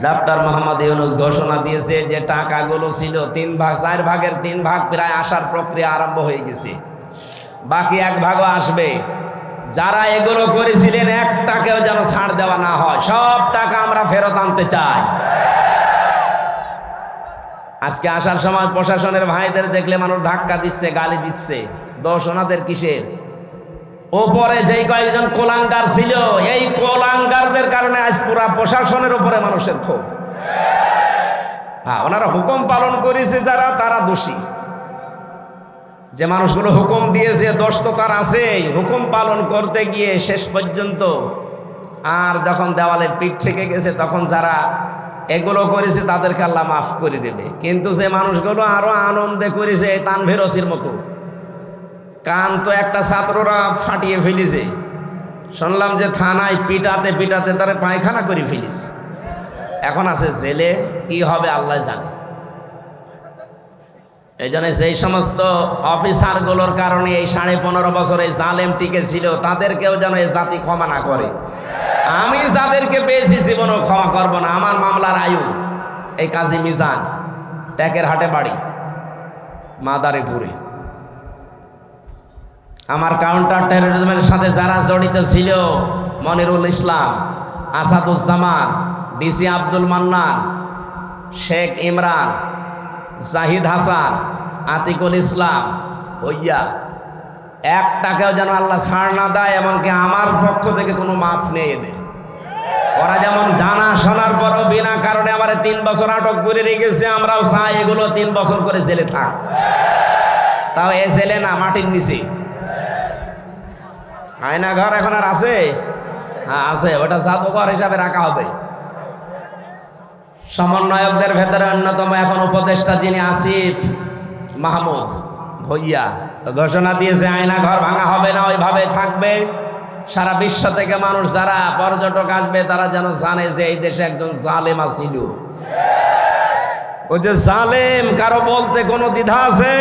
ডক্টর মোহাম্মদ ইউনূস ঘোষণা দিয়েছে যে টাকাগুলো ছিল 3 ভাগ, 4 ভাগের 3 ভাগ প্রায় আসার প্রক্রিয়া আরম্ভ হয়ে গেছে, বাকি 1 ভাগও আসবে। যারা এগুলো করেছিলেন 1 টাকাও যেন ছাড় দেওয়া না হয়, সব টাকা আমরা ফেরত আনতে চাই। আজকে আসার সময় প্রশাসনের ভাইদের দেখলে মানুষ ধাক্কা দিচ্ছে, গালি দিচ্ছে, দোষ ওনাদের কিসের? ওপরে যেই কয়েকজন কোলাঙ্গার ছিল, এই কোলাঙ্গারদের কারণে আজ পুরা প্রশাসনের উপরে মানুষের ক্ষোভ। হ্যাঁ, ওনারা হুকুম পালন করেছে যারা, তারা দোষী। যে মানুষগুলো হুকুম দিয়েছে দোষ তো তার আছেই, হুকুম পালন করতে গিয়ে শেষ পর্যন্ত আর যখন দেওয়ালের পিঠ থেকে গেছে তখন যারা এগুলো করেছে তাদেরকে আল্লাহ মাফ করে দেবে। কিন্তু যে মানুষগুলো আরো আনন্দে করেছে, তানভীর ওসির মতো, কান তো একটা ছাত্ররা ফাটিয়ে ফেলেছে, শুনলাম যে থানায় পিটাতে পিটাতে তারা পায়খানা করে ফেলেছে, এখন আছে জেলে। কি হবে আল্লাহ জানে। এই জন্য যেই সমস্ত অফিসারগুলোর কারণে এই 15.5 বছর এই জালেম টিকে ছিল, তাদেরকেও যেন এই জাতি ক্ষমা না করে। আমি যাদেরকে পেয়েছি জীবনও ক্ষমা করব না। আমার মামলার আয়ু এই কাজী মিজান, ট্যাকের হাটে বাড়ি, মাদারীপুরে। আমার কাউন্টার টেরোরিজমের সাথে যারা জড়িত ছিল, মনিরুল ইসলাম, আসাদুজ্জামান, ডিসি আব্দুল মান্নান, শেখ ইমরান, জাহিদ হাসান, আতিকুল ইসলাম, ভইয়া, 1 টাকাও যেন আল্লাহ ছাড় না দেয়। এমনকি আমার পক্ষ থেকে কোনো মাফ নেই এদের। ওরা যেমন জানা শোনার পরও বিনা কারণে আমার 3 বছর আটক করে রেখেছে, আমরাও চাই এগুলো 3 বছর করে জেলে থাক। তাও এ জেলে না, মাটির নিচে। আয়না ঘর এখন আর আছে? হ্যাঁ আছে, ওটা জাদুঘর হিসাবে রাখা হবে। সমন্বয়কদের ভেতরে অন্যতম এখন উপদেষ্টা যিনি আসিফ মাহমুদ ভইয়া ঘোষণা দিয়েছে আয়না ঘর ভাঙা হবে না, ওইভাবে থাকবে। সারা বিশ্ব থেকে মানুষ যারা পর্যটক আসবে তারা যেন জানে যে এই দেশে একজন জালেম আছিল। ওই যে জালেম, কারো বলতে কোনো দ্বিধা আছে?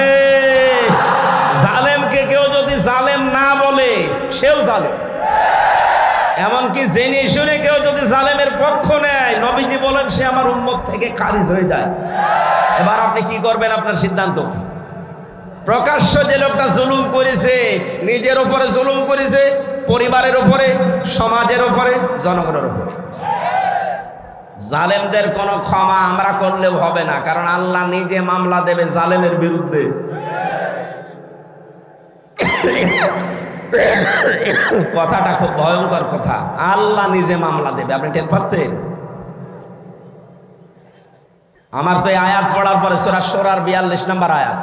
জালেমকে কেউ যদি জালেম না বলে সেও জালেম। এমনকি জেনে শুনে কেউ যদি জালেমের পক্ষ নেয়, নবীজি বলেন সে আমার উম্মত থেকে খারিজ হয়ে যায়। এবার আপনি কি করবেন? আপনার সিদ্ধান্ত। প্রকাশ্য যে লোকটা জুলুম করেছে, নিজের উপরে জুলুম করেছে, পরিবারের উপরে, সমাজের উপরে, জনগণের উপরে। জালেমদের কোনো ক্ষমা আমরা করলেও হবে না, কারণ আল্লাহ নিজে মামলা দেবে জালেমের বিরুদ্ধে। কথাটা খুব ভয়ঙ্কর কথা, আল্লাহ নিজে মামলা দেবে। আপনি টের পাচ্ছেন? আমার তো এই আয়াত পড়ার পরে সূরা শুরার 42 নম্বর আয়াত,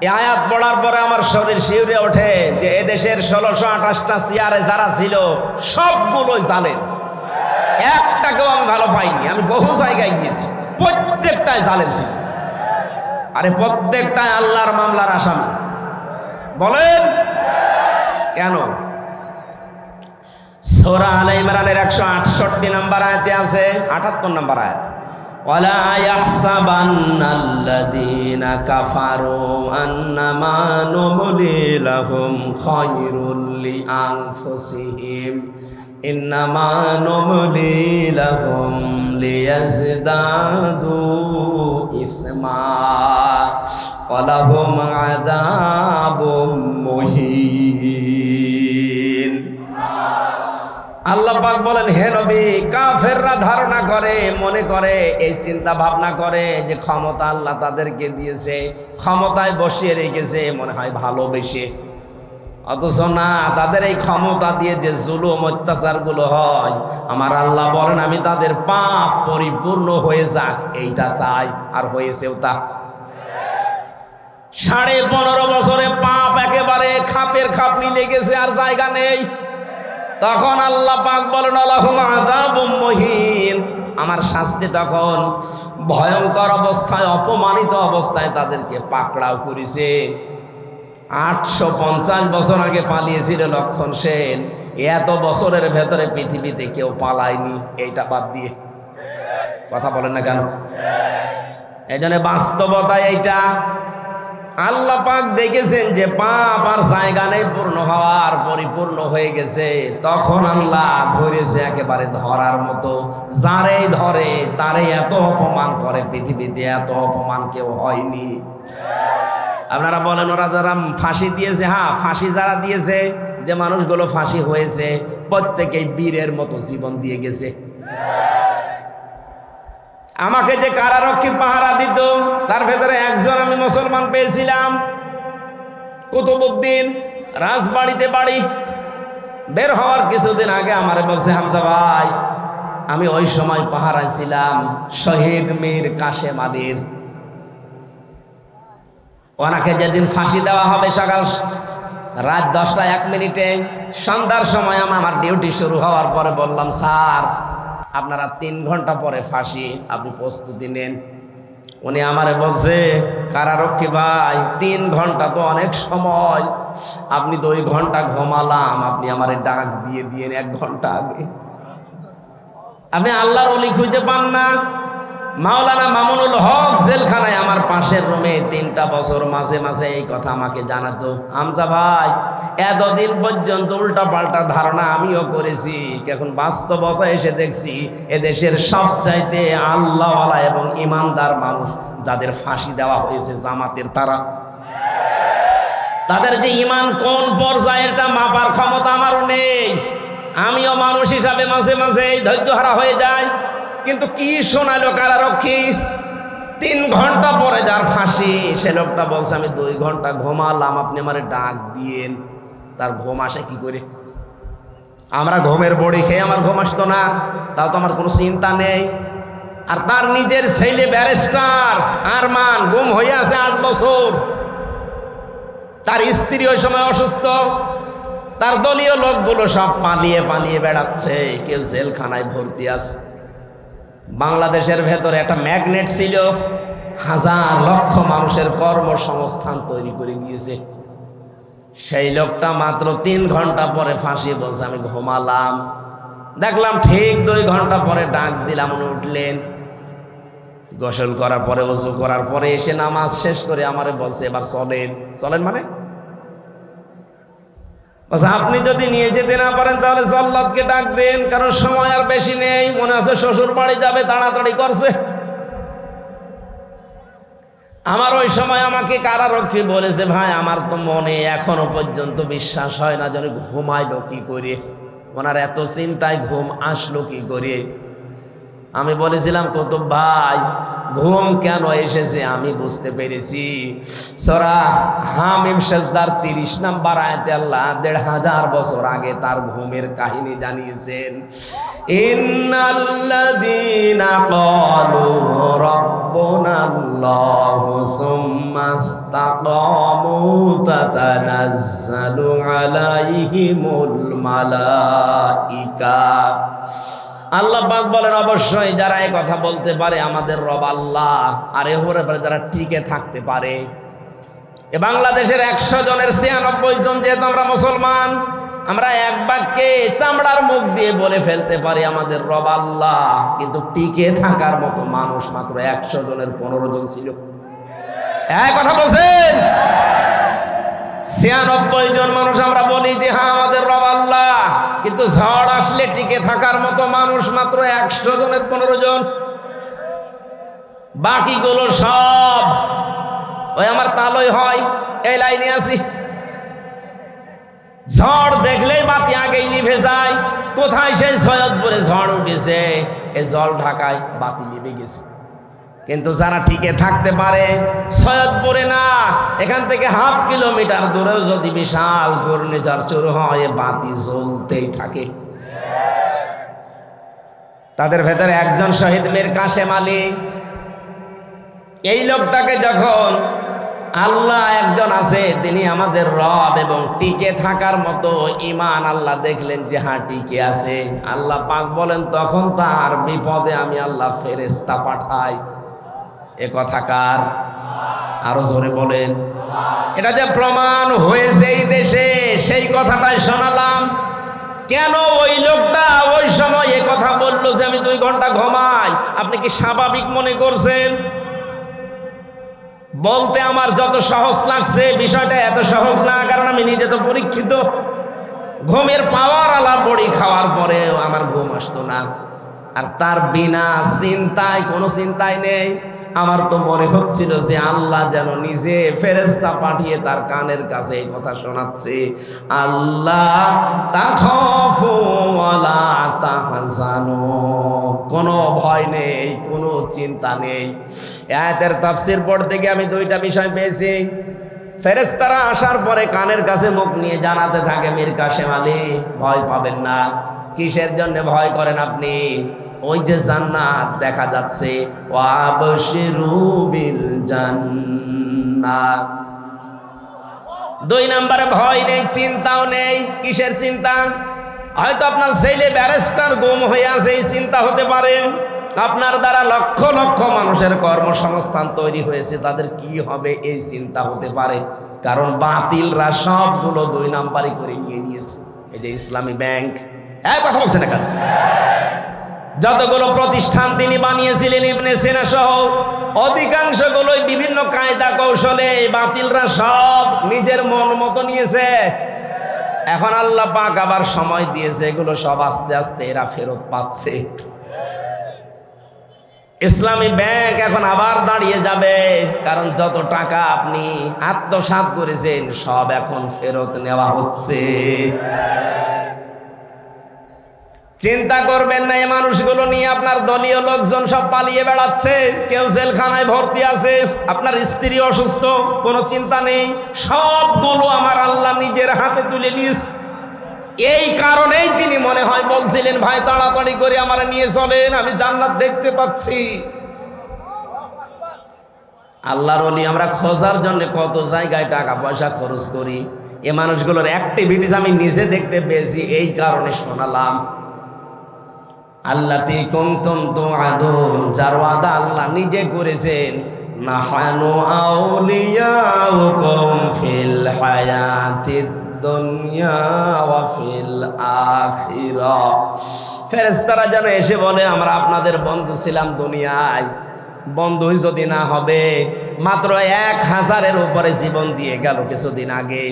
এই আয়াত পড়ার পরে আমার শরীর শিউরে ওঠে যে এদেশের 1628টা চেয়ারে যারা ছিল সবগুলোই জালেম। একটাকেও আমি ভালো পাইনি। আমি বহু জায়গায় গিয়েছি, প্রত্যেকটাই জালেম ছিল। আরে প্রত্যেকটাই আল্লাহর মামলার আসামি। বলেন কেন? সূরা আলে ইমরানের 168 নম্বর আয়াতে আছে, 78 নম্বর আয়াত, ওয়ালা ইয়াহসাবান্নাল্লাযীনা কাফারু আন্নামা নুমলি লাহুম খায়রুল লিআনফুসিহিম ইন্নামা নুমলি লাহুম লিয়াজদাদু মা ওয়া লাহুম আযাবুম মুহিন। আল্লাহ পাক বলেন, হে নবী, কাফেররা ধারণা করে, মনে করে, এই চিন্তা ভাবনা করে যে ক্ষমতা আল্লাহ তাদেরকে দিয়েছে, ক্ষমতায় বসিয়ে রেখেছে মনে হয় ভালোবেসে। অথচ না, তাদের এই ক্ষমতা দিয়ে যে জুলুম অত্যাচার গুলো হয়, আমার আল্লাহ বলেন আমি তাদের পাপ পরিপূর্ণ হয়ে যাক এইটা চাই, আর হয়েছেও তা। 15.5 বছরে পাপ একেবারে খাপের খাপ মিলে গেছে, আর জায়গা নেই। তখন আল্লাহ পাক বলেন আলাহুম আযাবুম মুহিন, আমার শাস্তি তখন ভয়ঙ্কর অবস্থায়, অপমানিত অবস্থায় তাদেরকে পাকড়াও করেছে। 850 বছর আগে পালিয়েছিল লক্ষণ সেন, এত বছরের ভেতরে পৃথিবীতে কেউ পালায়নি, এইটা বাদ দিয়ে। কথা বলেন না কেন? এই জন্য বাস্তবতা এইটা। আল্লাহ পাক দেখেছেন যে পাপ আর জায়গা নেই পূর্ণ হওয়ার, পরিপূর্ণ হয়ে গেছে, তখন আল্লাহ ধরেছে একেবারে ধরার মতো। যারে ধরে তারে এত অপমান করে, পৃথিবীতে এত অপমান কেউ হয়নি। আপনারা বলেন ওরা যারা ফাঁসি দিয়েছে, হ্যাঁ ফাঁসি যারা দিয়েছে, যে মানুষগুলো ফাঁসি হয়েছে প্রত্যেকেই বীরের মতো জীবন দিয়ে গেছে। আমাকে যে কারারক্ষী পাহারা দিত, তার ভেতরে একজন আমি মুসলমান পেয়েছিলাম, কুতুবউদ্দিন, রাজবাড়িতে বাড়ি। বের হওয়ার কিছুদিন আগে আমারে বলছে, হামজা ভাই, আমি ওই সময় পাহারায় ছিলাম শহীদ মীর কাশেম আলীর। ওনাকে যেদিন ফাঁসি দেওয়া হবে সকাল রাত 10টা 1 মিনিটে, সন্ধ্যার সময় আমার ডিউটি শুরু হওয়ার পরে বললাম, স্যার আপনারা 3 ঘন্টা পরে ফাঁসি, আপনি প্রস্তুতি নেন। উনি আমারে বলছে, কারারক্ষী ভাই 3 ঘন্টা তো অনেক সময়, আপনি 2 ঘন্টা ঘুমালাম, আপনি আমারে ডাক দিয়ে দিয়েন 1 ঘন্টা আগে। আপনি আল্লাহর ওলি খুঁজে পান না? মাওলানা মামুনুল হক জেলখানায় আমার পাশের রুমে 3টা বছর মাঝে মাঝে এই কথা আমাকে জানাতো, হামজা ভাই এতদিন পর্যন্ত উল্টা পাল্টা ধারণা আমিও করেছি, এখন বাস্তবতা এসে দেখছি এদেশের সবচাইতে আল্লাহওয়ালা এবং ইমানদার মানুষ যাদের ফাঁসি দেওয়া হয়েছে জামাতের, তাদের যে ইমান কোন পর্যায়ে এটা মাপার ক্ষমতা আমারও নেই। আমিও মানুষ হিসাবে মাঝে মাঝে ধৈর্য হারা হয়ে যায়। কিন্তু কি শোনালো কারারক্ষী, 3 ঘন্টা পরে যার ফাঁসি, সে লোকটা বলছে আমি 2 ঘন্টা ঘুমালাম, আপনি আমারে ডাক দিয়েন। তার ঘুম আসে কি করে? আমরা ঘুমের বড়ি খেয়ে আমার ঘুম আসতো না, তাও তো আমার কোনো চিন্তা নেই। আর তার নিজের ছেলে ব্যারিস্টার আরমান গুম হয়ে আছে 8 বছর। তার স্ত্রী ওই সময় অসুস্থ, তার দলীয় লোকগুলো সব পালিয়ে পালিয়ে বেড়াচ্ছে, কেউ জেলখানায় ভর্তি আছে। বাংলাদেশের ভেতরে একটা ম্যাগনেট ছিল, 1000 লক্ষ মানুষের কর্মসংস্থান তৈরি করে দিয়েছে। সেই লোকটা মাত্র 3 ঘন্টা পরে ফাঁসি বলছে আমি ঘুমালাম। দেখলাম ঠিক 2 ঘন্টা পরে ডাক দিলাম, উনি উঠলেন, গোসল করার পরে ওযু করার পরে এসে নামাজ শেষ করে আমারে বলছে এবার চলেন। চলেন মানে আপনি যদি নিয়ে যেতে না পারেন তাহলে জল্লাদকে ডাক দেন, কারণ সময় আর বেশি নেই, মনে আছে শ্বশুর বাড়ি যাবে, তাড়াতাড়ি করছে। আমার ওই সময় আমাকে কারারক্ষী বলেছে, ভাই আমার তো মনে এখনো পর্যন্ত বিশ্বাস হয় না যেন ঘুমাইলো কি করে, ওনার এত চিন্তায় ঘুম আসলো কি করে। আমি বলেছিলাম, কুতুব ভাই ঘুম কেন এসেছে আমি বুঝতে পেরেছি। সূরা হামিম সিজদার 30 নম্বর আয়াতে আল্লাহ 1500 বছর আগে তার ঘুমের কাহিনী জানিয়েছেন। ইন্নাল্লাযীনা ক্বালু রাব্বুনাল্লাহু সুম্মা ইসতাকামু তাতানাজ্জালু আলাইহিমুল মালাইকা। আল্লাহ পাক বলেন অবশ্যই যারা এই কথা বলতে পারে আমাদের রব আল্লাহ, আর এর উপরে যারা টিকে থাকতে পারে। এ বাংলাদেশের 100 জনের 96 জন যেহেতু আমরা মুসলমান, আমরা এক বাক্যে চামড়ার মুখ দিয়ে বলে ফেলতে পারি আমাদের রব আল্লাহ, কিন্তু টিকে থাকার মতো মানুষ মাত্র 100 জনের 15 জন ছিল। এই কথা বলছেন, 96 জন মানুষ আমরা বলি যে হ্যাঁ আমাদের রব আল্লাহ, কিন্তু ঝড় আসলে টিকে থাকার মতো মানুষ মাত্র 100 জনের 15 জন। বাকিগুলো সব ওই আমার তালই হয়, এই লাইনে আছি। ঝড় দেখলেই বাতি আগেই নিভে যায়। কোথায় সেই সৈয়দপুরে ঝড় উঠেছে, এই জল ঢাকায় বাতি নিভে গেছে। কিন্তু যারা টিকে থাকতে পারে, সৈয়দপুরে না, এখান থেকে 1/2 কিলোমিটার দূরেও যদি বিশাল ঘূর্ণিঝড় শুরু হয়, বাতি জ্বলতেই থাকে। তাদের ভেতরে একজন শহীদ মীর কাশেম আলী। এই লোকটাকে যখন আল্লাহ একজন আছে, তিনি আমাদের রব, এবং টিকে থাকার মতো ঈমান আল্লাহ দেখলেন যে হ্যাঁ টিকে আছে, আল্লাহ পাক বলেন তখন তার বিপদে আমি আল্লাহ ফেরেশতা পাঠাই। এ কথা কার? আরো জোরে বলেন। এটা যে প্রমাণ হয়েছে এই দেশে, সেই কথাটাই শোনালাম। কেন ওই লোকটা ওই সময় এ কথা বললো যে আমি 2 ঘন্টা ঘুমাই? আপনি কি স্বাভাবিক মনে করছেন? বলতে আমার যত সহজ লাগছে, বিষয়টা এত সহজ না, কারণ আমি নিজে তো পরীক্ষিত। ঘুমের পাওয়ার আলাপ বড়ি খাওয়ার পরেও আমার ঘুম আসতো না। আর তার বিনা চিন্তায়, কোনো চিন্তাই নেই, আমার তো মনে হচ্ছিল যে আল্লাহ যেন নিজে ফেরেশতা পাঠিয়ে তার কানের কাছে এই কথা শোনাচ্ছে, আল্লাহ তাখাফু ওয়ালা তাহজানু, কোনো ভয় নেই, কোনো চিন্তা নেই। আয়াতের তাফসীর পড়তে গিয়ে আমি 2টা বিষয় পেয়েছি। ফেরেশতারা আসার পরে কানের কাছে মুখ নিয়ে জানাতে থাকে, মীর কাশেম আলী ভয় পাবেন না। কিসের জন্য ভয় করেন আপনি? ওই যে জান্নাত দেখা যাচ্ছে, ওয়াবশিরু বিল জান্নাত। 2 নম্বরে ভয় নেই, চিন্তাও নেই। কিসের চিন্তা? হয়তো আপনার ছেলে ব্যারিস্টার গুম হয়ে আছে, এই চিন্তা হতে পারে। আপনার দ্বারা লক্ষ লক্ষ মানুষের কর্মসংস্থান তৈরি হয়েছে, তাদের কি হবে এই চিন্তা হতে পারে। কারণ বাতিলরা সবগুলো 2 নাম্বারই করে নিয়ে নিয়েছে। এই যে ইসলামী ব্যাংক, এক কথা বলছেন না কেন? যতগুলো প্রতিষ্ঠান তিনি বানিয়েছিলেন ইবনে সিনা সহ, অধিকাংশগুলোই বিভিন্ন কায়দা কৌশলে বাতিলরা সব নিজের মন মতো নিয়েছে। এখন আল্লাহ পাক আবার সময় দিয়েছে, এগুলো সব আস্তে আস্তে এরা ফেরত পাচ্ছে। ইসলামী ব্যাংক এখন আবার দাঁড়িয়ে যাবে, কারণ যত টাকা আপনি আত্মসাৎ করেছেন সব এখন ফেরত নেওয়া হচ্ছে। চিন্তা করবেন না, এই মানুষগুলো নিয়ে আপনার দলীয় লোকজন সব পালিয়ে বেড়াচ্ছে, কেউ জেলখানায় ভর্তি আছে, আপনার স্ত্রী অসুস্থ, কোনো চিন্তা নেই, সবগুলো আমার আল্লাহ নিজের হাতে তুলে নিয়েছে। এই কারণেই তিনি মনে হয় বলছিলেন, ভাই তাড়াতাড়ি করে আমার নিয়ে চলেন, আমি জান্নাত দেখতে পাচ্ছি। আল্লাহর ওলি আমরা খোঁজার জন্য কত জায়গায় টাকা পয়সা খরচ করি, এ মানুষগুলোর অ্যাক্টিভিটিস আমি নিজে দেখতে পেয়েছি, এই কারণে শোনালাম। আল্লাতি কুনতুম তুআদুন, যার ওয়াদা আল্লাহ নিজে করেছেন, নাহানু আউলিয়াউকুম ফিল হায়াতিদ দুনিয়া ওয়া ফিল আখিরাহ। ফেরেশতারা যেন এসে বলে, আমরা আপনাদের বন্ধু ছিলাম দুনিয়ায়, বন্ধুই যদি না হবে, মাত্র 1000-এর উপরে জীবন দিয়ে গেল কিছুদিন আগে।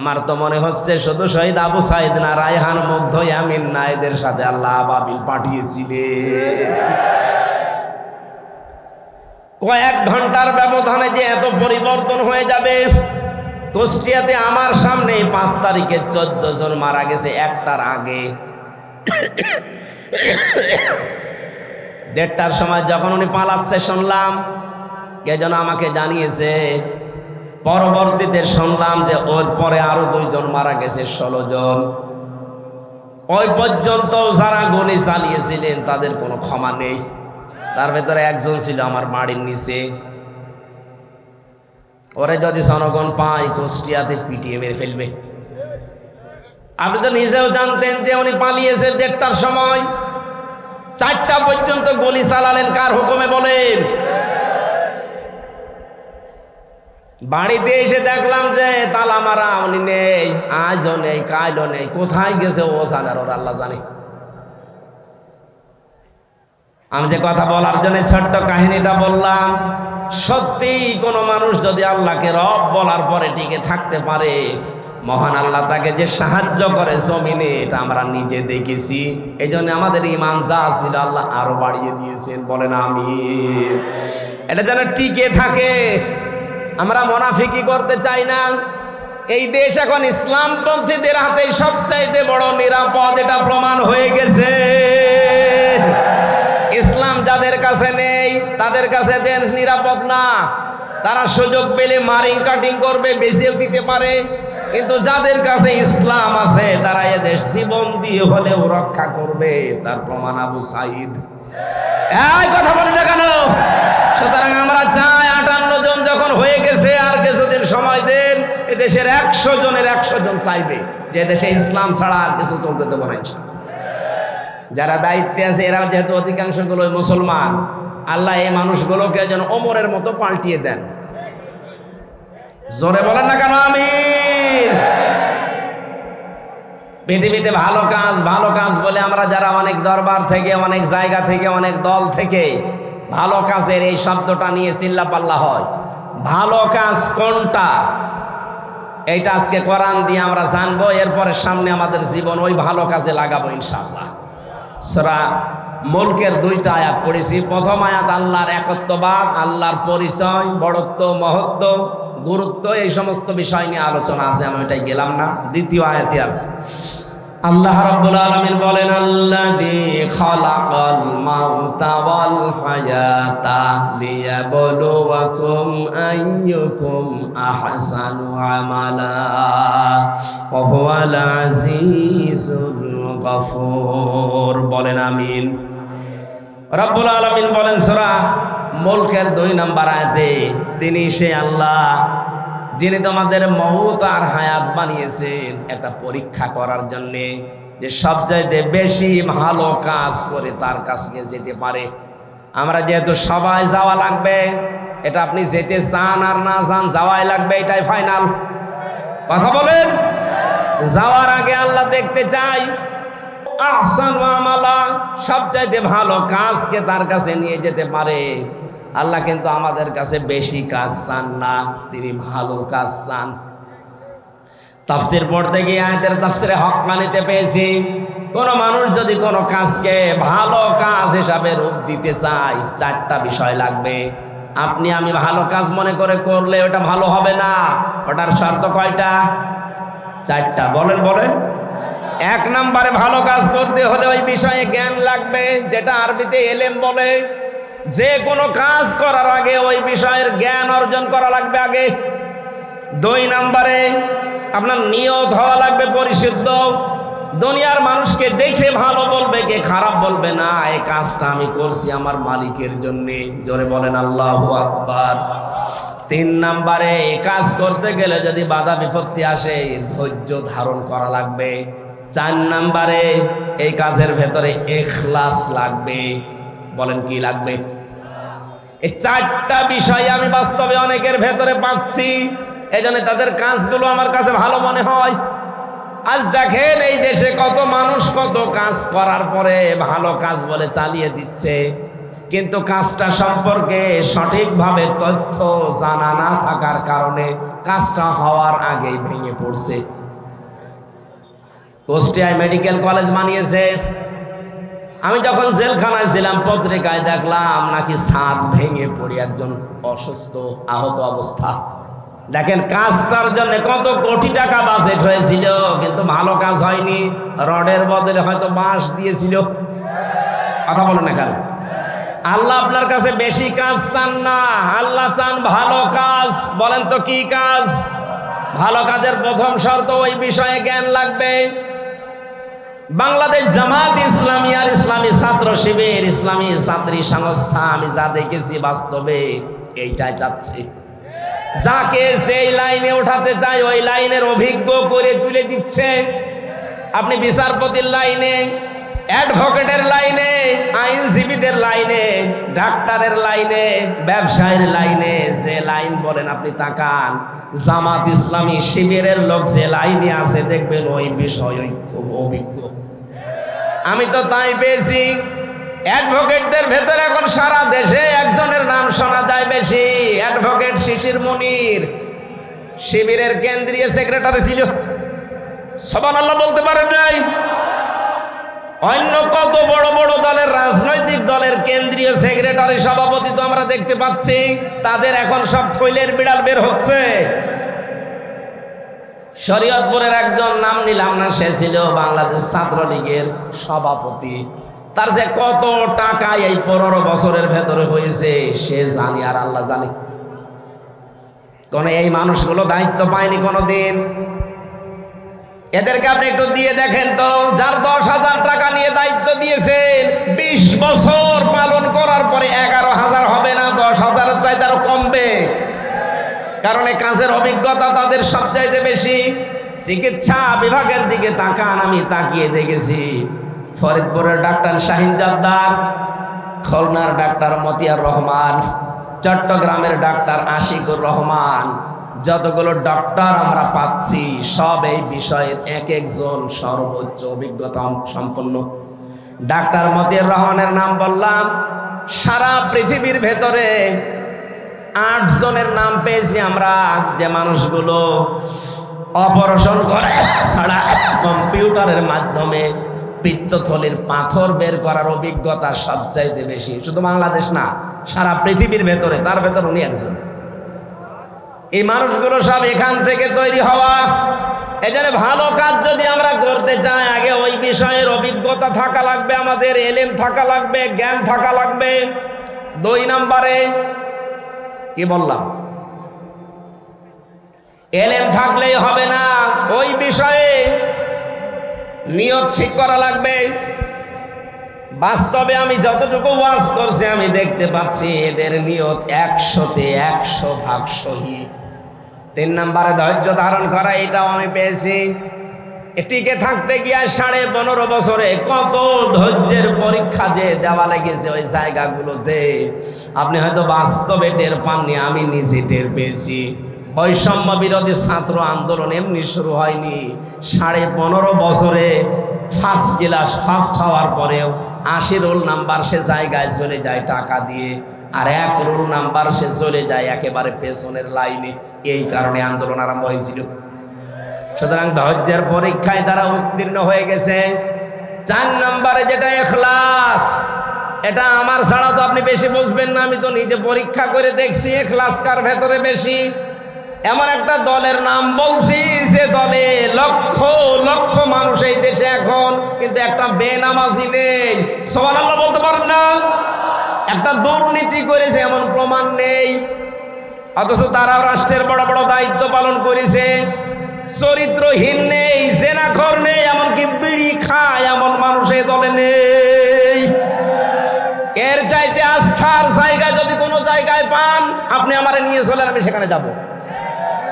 আমার তো মনে হচ্ছে শুধু শহীদ আবু সাইদ না, রায়হান, মুগ্ধ, ইয়ামিন না, এদের সাথে আল্লাহ আবাবিল পাঠিয়েছিলেন। কয়েক ঘন্টার ব্যবধানে যে এত পরিবর্তন হয়ে যাবে। কুষ্টিয়াতে আমার সামনে 5 তারিখে 14 জন মারা গেছে, 1টার আগে। 1:30টার সময় যখন উনি পালাচ্ছে শুনলাম, কে যেন আমাকে জানিয়েছে। পরবর্তীতে শুনলাম যে ওর পরে আরো 2 জন মারা গেছে, 16 জন। ওই পর্যন্ত যারা গুলি চালিয়েছিলেন তাদের কোনো ক্ষমা নেই। তার ভেতরে একজন ছিল আমার বাড়ির নিচে, ওরে যদি জনগণ পায় কুষ্টিয়াতে পিটিয়ে মেরে ফেলবে। আপনি তো নিজেও জানতেন যে উনি পালিয়েছে 1:30টার সময়, 4টা পর্যন্ত গুলি চালালেন কার হুকুমে বলেন? বাড়িতে এসে দেখলাম যে তালা মারা, উনি নেই, আজও নেই, কালও নেই, কোথায় গেছে ও জানে, ওর আল্লাহ জানে। আমি যে কথা বলার জন্য ছোট্ট কাহিনীটা বললাম, সত্যি কোনো মানুষ যদি আল্লাহকে রব বলার পরে টিকে থাকতে পারে, মহান আল্লাহ তাকে যে সাহায্য করে জমিনে, এটা আমরা নিজে দেখেছি। এই জন্য আমাদের ইমান যা ছিল আল্লাহ আরো বাড়িয়ে দিয়েছেন, বলেন আমিন। এটা যেন টিকে থাকে। আমরা মুনাফিকি করতে চাই না। এই দেশ এখন ইসলামপন্থীদের হাতে সবচাইতে বড় নিরাপদ, এটা প্রমাণ হয়ে গেছে। ইসলাম যাদের কাছে নেই তাদের কাছে দেশ নিরাপদ না। তারা সুযোগ পেলে মারিং কাটিং করবে, বেঁচেও দিতে পারে। কিন্তু যাদের কাছে ইসলাম আছে তারা এদেশ জীবন দিয়ে হলেও রক্ষা করবে। তার প্রমাণ আবু সাইদ। এই কথা বলি না কেন? সুতরাং আমরা চাই 58 জন যখন হয়ে গেছে, আর কিছুদিন সময় দেন। এদেশের 100 জনের 100 জন চাইবে যে দেশে ইসলাম ছাড়া আর কিছু চলতে দেবো না। যারা দায়িত্বে আছে এরা যেহেতু অধিকাংশগুলো মুসলমান, আল্লাহ এই মানুষগুলোকে যেন ওমরের মতো পাল্টিয়ে দেন। জোরে বলেন না কেন আমিন। পৃথিবীতে ভালো কাজ বলে আমরা যারা অনেক দরবার থেকে, অনেক জায়গা থেকে, অনেক দল থেকে ভালো কাজের এই শব্দটা নিয়ে চিল্লাপাল্লা হয়। ভালো কাজ কোনটা এইটা আজকে কোরআন দিয়ে আমরা জানবো। এরপরে সামনে আমাদের জীবন ওই ভালো কাজে লাগাবো ইনশাআল্লাহ। সূরা মুলকের 2টা আয়াত পড়েছি। প্রথম আয়াত আল্লাহর একত্ববাদ, আল্লাহর পরিচয়, বড়ত্ব, মহত্ব, গুরুত্ব, এই সমস্ত বিষয় নিয়ে আলোচনা আছে, আমি এটাই গেলাম না। দ্বিতীয় আয়াতে আছে আল্লাহ রাব্বুল আলামিন বলেন, আল্লাযী খালাকাল মাউতা ওয়াল হায়াতা লিয়াবলুয়াকুম আইয়ুকুম আহসানু আমালা ওয়া হুয়াল আজিজুল গফুর। বলেন আমিন। রাব্বুল আলামিন বলেন সূরা মুলকের 2 নম্বর আয়াতে, তিনি সে আল্লাহ যিনি তোমাদের মউত আর হায়াত বানিয়েছেন একটা পরীক্ষা করার জন্যে, যে সবচাইতে বেশি ভালো কাজ করে তার কাছে যেতে পারে। আমরা যেহেতু সবাই যাওয়া লাগবে, এটা আপনি যেতে চান আর না চান যাওয়াই লাগবে, এটাই ফাইনাল। কথা বলেন। যাওয়ার আগে আল্লাহ দেখতে চাই আহসানু আমালা, সবচাইতে ভালো কাজকে তার কাছে নিয়ে যেতে পারে। আল্লাহ কিন্তু আমাদের কাছে বেশি কাজ চান না, তিনি ভালো কাজ চান। তাফসীর পড়তে গিয়ে আয়াতের তাফসীরে হক্কানিতে পেয়েছি, কোন মানুষ যদি কোনো কাজকে ভালো কাজ হিসাবে রূপ দিতে চায় 4টা বিষয় লাগবে। আপনি আমি ভালো কাজ মনে করে করলে ওটা ভালো হবে না। ওটার শর্ত কয়টা? 4টা। বলেন বলেন। 1 নম্বরে ভালো কাজ করতে হলে ওই বিষয়ে জ্ঞান লাগবে, যেটা আরবিতে এলেম বলে। যে কোনো কাজ করার আগে ওই বিষয়ের জ্ঞান অর্জন করা লাগবে আগে। 2 নম্বরে আপনার নিয়ত হওয়া লাগবে পরিশুদ্ধ। দুনিয়ার মানুষকে দেখে ভালো বলবে, কে খারাপ বলবে না। এই কাজটা আমি করছি আমার মালিকের জন্যে। জোরে বলেন আল্লাহু আকবার। 3 নম্বরে এই কাজ করতে গেলে যদি বাধা বিপত্তি আসে, ধৈর্য ধারণ করা লাগবে। 4 নম্বরে এই কাজের ভেতরে ইখলাস লাগবে। বলেন কি লাগবে? এই 4টা বিষয় আমি বাস্তবে অনেকের ভেতরে পাচ্ছি, এই জন্য তাদের কাজগুলো আমার কাছে ভালো মনে হয়। আজ দেখেন এই দেশে কত মানুষ কত কাজ করার পরে ভালো কাজ বলে চালিয়ে দিচ্ছে, কিন্তু কাজটা সম্পর্কে সঠিকভাবে তথ্য জানা না থাকার কারণে কাজটা হওয়ার আগেই ভেঙে পড়ছে। কুষ্টিয়ায় মেডিকেল কলেজ বানিয়েছে। আমি যখন জেলখানায় ছিলাম পত্রিকায় দেখলাম নাকি ছাদ ভেঙে পড়ে একজন অসুস্থ আহত অবস্থা। দেখেন কাজটার জন্য কত কোটি টাকা বাজেট হয়েছিল, কিন্তু ভালো কাজ হয়নি। রডের বদলে হয়তো বাঁশ দিয়েছিল। কথা বলেন না কেন? আল্লাহ আপনার কাছে বেশি কাজ চান না, আল্লাহ চান ভালো কাজ। বলেন তো কি কাজ? ভালো কাজের প্রথম শর্ত ওই বিষয়ে জ্ঞান লাগবে। বাংলাদেশ জামাত ইসলামী আর ইসলামী ছাত্র শিবির, ইসলামী ছাত্রী সংস্থা, আমি যা দেখেছি বাস্তবে এইটাই যাচ্ছে। যাকে যেই লাইনে ওঠাতে চায় ওই লাইনের অভিজ্ঞ করে তুলে দিচ্ছে। আপনি বিচারপতির লাইনে, অ্যাডভোকেটের লাইনে, আইনজীবীদের লাইনে, ডাক্তারের লাইনে, ব্যবসায়ীর লাইনে, যে লাইন বলেন আপনি তাকান। জামাত ইসলামী শিবিরের লোক যে লাইনে আছে দেখবেন ওই বিষয় খুব অভিজ্ঞ। আমি তো তাই পেয়েছি। অ্যাডভোকেটদের ভেতরে এখন সারা দেশে একজনের নাম শোনা যায় বেশি, অ্যাডভোকেট শিশির মুনির। শিবিরের কেন্দ্রীয় সেক্রেটারি ছিল। সুবহানাল্লাহ বলতে পারেন নাই? অন্য কত বড় বড় দলের রাজনৈতিক দলের কেন্দ্রীয় সেক্রেটারি সভাপতি তো আমরা দেখতে পাচ্ছি, তাদের এখন সব থৈলের বিড়াল বের হচ্ছে। শরীয়তপুরের একজন, নাম নিলাম না, সে ছিল বাংলাদেশ ছাত্রলীগের সভাপতি। তার যে কত টাকা এই 15 বছরের ভেতরে হয়েছে সে জানি আর আল্লাহ জানে। কোন এই মানুষগুলো দায়িত্ব পায়নি কোনোদিন। এদেরকে আপনি একটু দিয়ে দেখেন তো, যার 10,000 টাকা নিয়ে দায়িত্ব দিয়েছেন 20 বছর পালন করার পরে 11,000 হবে না, 10,000-এর চাইতে আরো কমবে। কারণ এই কাজের অভিজ্ঞতা তাদের সবচাইতে বেশি। চিকিৎসা বিভাগের দিকে তাকান, আমি তাকিয়ে দেখেছি ফরিদপুরের ডাক্তার শাহিন জাদ্দার, খুলনার ডাক্তার মতিয়ার রহমান, চট্টগ্রামের ডাক্তার আশিকুর রহমান, যতগুলো ডক্টর আমরা পাচ্ছি সব এই বিষয়ের এক একজন সর্বোচ্চ অভিজ্ঞতা সম্পন্ন। ডাক্তার মতিয়ার রহমানের নাম বললাম, সারা পৃথিবীর ভেতরে 8 জনের নাম পেয়েছি আমরা, যে মানুষগুলো অপারেশন করে ছাড়া কম্পিউটারের মাধ্যমে পিত্তথলির পাথর বের করার অভিজ্ঞতা সবচাইতে বেশি। শুধু বাংলাদেশ না, সারা পৃথিবীর ভেতরে, তার ভেতর উনি একজন। এই মানুষগুলো সব এখান থেকে তৈরি হওয়া। এই জন্য ভালো কাজ যদি আমরা করতে চাই, আগে ওই বিষয়ের অভিজ্ঞতা থাকা লাগবে, আমাদের এলেম থাকা লাগবে, জ্ঞান থাকা লাগবে। 2 নম্বরে কি বললাম, এলেম থাকলেই হবে না, ওই বিষয়ে নিয়ত ঠিক করা লাগবে। বাস্তবে আমি যতটুকু ওয়াজ করছি আমি দেখতে পাচ্ছি এদের নিয়ত 100-তে 100% সহি। 3 নম্বরে ধৈর্য ধারণ করা, এটাও আমি পেয়েছি। টিকে থাকতে গিয়ে 15.5 বছরে কত ধৈর্যের পরীক্ষা যে দেওয়া লেগেছে ওই জায়গাগুলোতে, আপনি হয়তো বাস্তবে টের পাননি, আমি নিজে টের পেয়েছি। বৈষম্য বিরোধী ছাত্র আন্দোলন এমনি শুরু হয়নি, 15.5 বছরে ফার্স্ট ক্লাস ফার্স্ট হওয়ার পরেও 80 রোল নাম্বার সে জায়গায় চলে যায় টাকা দিয়ে, আর 1 রোল নাম্বার সে চলে যায় একেবারে পেছনের লাইনে। এই কারণে আন্দোলন আরম্ভ হয়েছিল। সুতরাং ধৈর্যের পরীক্ষায় তারা উত্তীর্ণ হয়ে গেছে। 4 নম্বরে যেটা ইখলাস, এটা আমার ছাড়া তো আপনি বেশি বুঝবেন না, আমি তো নিজে পরীক্ষা করে দেখছি ইখলাস কার ভেতরে বেশি। এমন একটা দলের নাম বলছি যে দলে লক্ষ লক্ষ মানুষ এই দেশে এখন, কিন্তু একটা বেনামাজি নেই। সুবহানাল্লাহ বলতে পারেন না? একটা দুর্নীতি করেছে এমন প্রমাণ নেই, অথচ তারাও রাষ্ট্রের বড় বড় দায়িত্ব পালন করেছে। চরিত্রহীন নেই, জেনাখোর নেই, এমনকি বিড়ি খায় এমন মানুষ এই দলে নেই। এর চাইতে আস্থার জায়গা যদি কোনো জায়গায় পান, আপনি আমারে নিয়ে চলেন, আমি সেখানে যাব।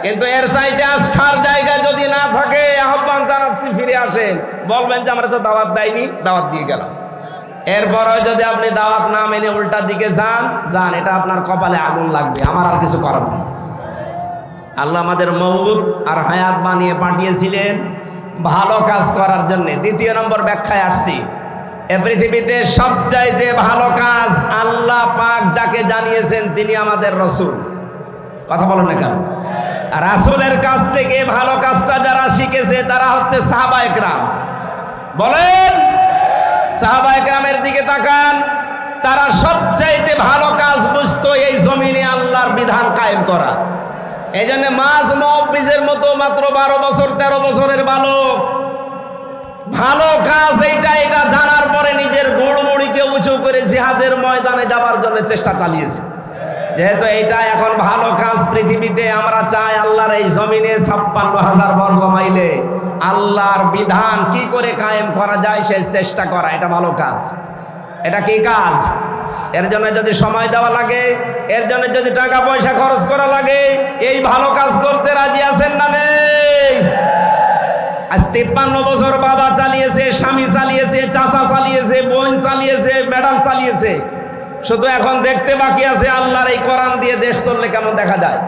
কিন্তু এর চাইতে আস্থার জায়গা যদি না থাকে, আহ্বান জানাচ্ছি ফিরে আসেন। বলবেন যে আমরা তো দাওয়াত দেয়নি, দাওয়াত দিয়ে গেলাম। এরপরে যদি আপনি দাওয়াত না মেনে উল্টা দিকে যান, এটা আপনার কপালে আগুন লাগবে, আমার আর কিছু করার নেই। আল্লাহ আমাদের মওজুদ আর হায়াত বানিয়ে পাঠিয়েছিলেন ভালো কাজ করার জন্য। 2 নম্বর ব্যাখ্যায় আসছি, এ পৃথিবীতে সবচাইতে ভালো কাজ আল্লাহ পাক যাকে জানিয়েছেন তিনি আমাদের রাসূল। কথা বলেন না কেন? রাসূলের কাছ থেকে ভালো কাজটা যারা শিখেছে তারা হচ্ছে সাহাবায়ে কেরাম। বলেন, সাহাবায়ে কেরামের দিকে তাকান, তারা সবচাইতে ভালো কাজ বুঝতো এই জমিনে আল্লাহর বিধান কায়েম করা। এই জন্য মাঝ মুফতিজের মতো মাত্র 12 বছর 13 বছরের বালক ভালো কাজ এটা জানার পরে নিজের গোড়মুড়িকে উঁচু করে জিহাদের ময়দানে যাওয়ার জন্য চেষ্টা চালিয়েছে। যেহেতু এটা এখন ভালো কাজ পৃথিবীতে, আমরা চাই আল্লাহর এই জমিনে 56,000 বর্গ মাইলে আল্লাহর বিধান কি করে কায়েম করা যায় সেই চেষ্টা করা, এটা ভালো কাজ। এটা কি কাজ? এর জন্য যদি সময় দেওয়া লাগে, এর জন্য যদি টাকা পয়সা খরচ করা লাগে, এই ভালো কাজ করতে রাজি আছেন না নেই? আজ 53 বছর বাবা চালিয়েছে, স্বামী চালিয়েছে, চাচা চালিয়েছে, বোন চালিয়েছে, ম্যাডাম চালিয়েছে, শুধু এখন দেখতে বাকি আছে আল্লাহর এই কোরআন দিয়ে দেশ চললে কেমন দেখা যায়।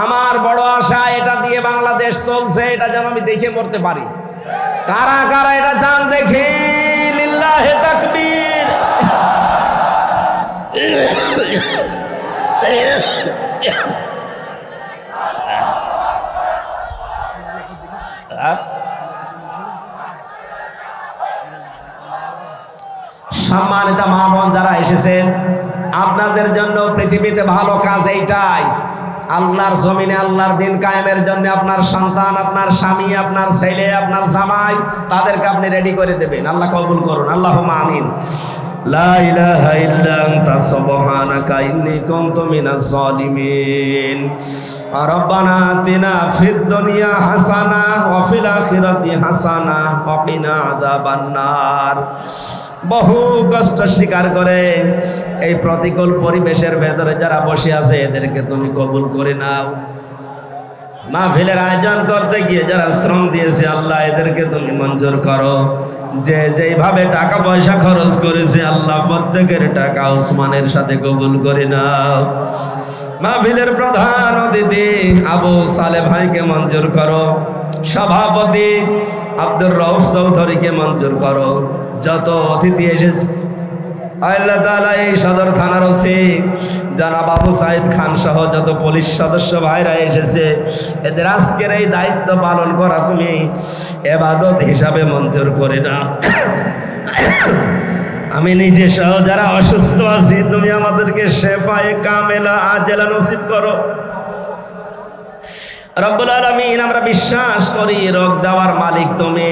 আমার বড় আশা এটা দিয়ে বাংলাদেশ চলছে, এটা যেন আমি দেখে মরতে পারি। কারা কারা এটা জান দেখি? লিল্লাহে তাকবীর। সম্মানিত মা বোন যারা এসেছেন, আপনাদের জন্য পৃথিবীতে ভালো কাজ এইটাই, আল্লাহর জমিনে আল্লাহর দিন কায়েমের জন্য আপনার সন্তান, আপনার স্বামী, আপনার ছেলে, আপনার জামাই, তাদেরকে আপনি রেডি করে দেবেন। আল্লাহ কবুল করুন, আল্লাহুম্মা আমিন। লা ইলাহা ইল্লা আনতা সুবহানাকা ইন্নী কুনতু মিনাজ জালিমিন। রব্বানা আতিনা ফিদ দুনিয়া হাসানা ওয়া ফিল আখিরাতি হাসানা ওয়া কিনা আযাবান নার। বহু কষ্ট স্বীকার করে এই প্রতিকূল পরিবেশের ভেতরে যারা বসে আছে এদেরকে তুমি কবুল করে নাও। মাহফিলের আয়োজন করতে গিয়ে যারা শ্রম দিয়েছে আল্লাহ এদেরকে তুমি মঞ্জুর করো। যে যেভাবে টাকা পয়সা খরচ করেছে আল্লাহ প্রত্যেকের টাকা ওসমানের সাথে কবুল করে নাও। মাহফিলের প্রধান অতিথি আবু সালে ভাইকে মঞ্জুর করো। সভাপতি আব্দুর রউফ চৌধুরীকে মঞ্জুর করো। যত অতিথি এসেছে আল্লাহ তাআলা এই সদর থানার ওসি জনাব আবু সাইদ খান সহ যত পুলিশ সদস্য ভাইরা এসেছে এদের আজকের এই দায়িত্ব পালন করা তুমি ইবাদত হিসাবে মঞ্জুর করে নাও। আমি নিজে সহ যারা অসুস্থ আছি তুমি আমাদেরকে শেফায়ে কামেলা আজেলা নসিব করো। রব্বুল আলামিন, আমরা বিশ্বাস করি রোগ দেওয়ার মালিক তুমি।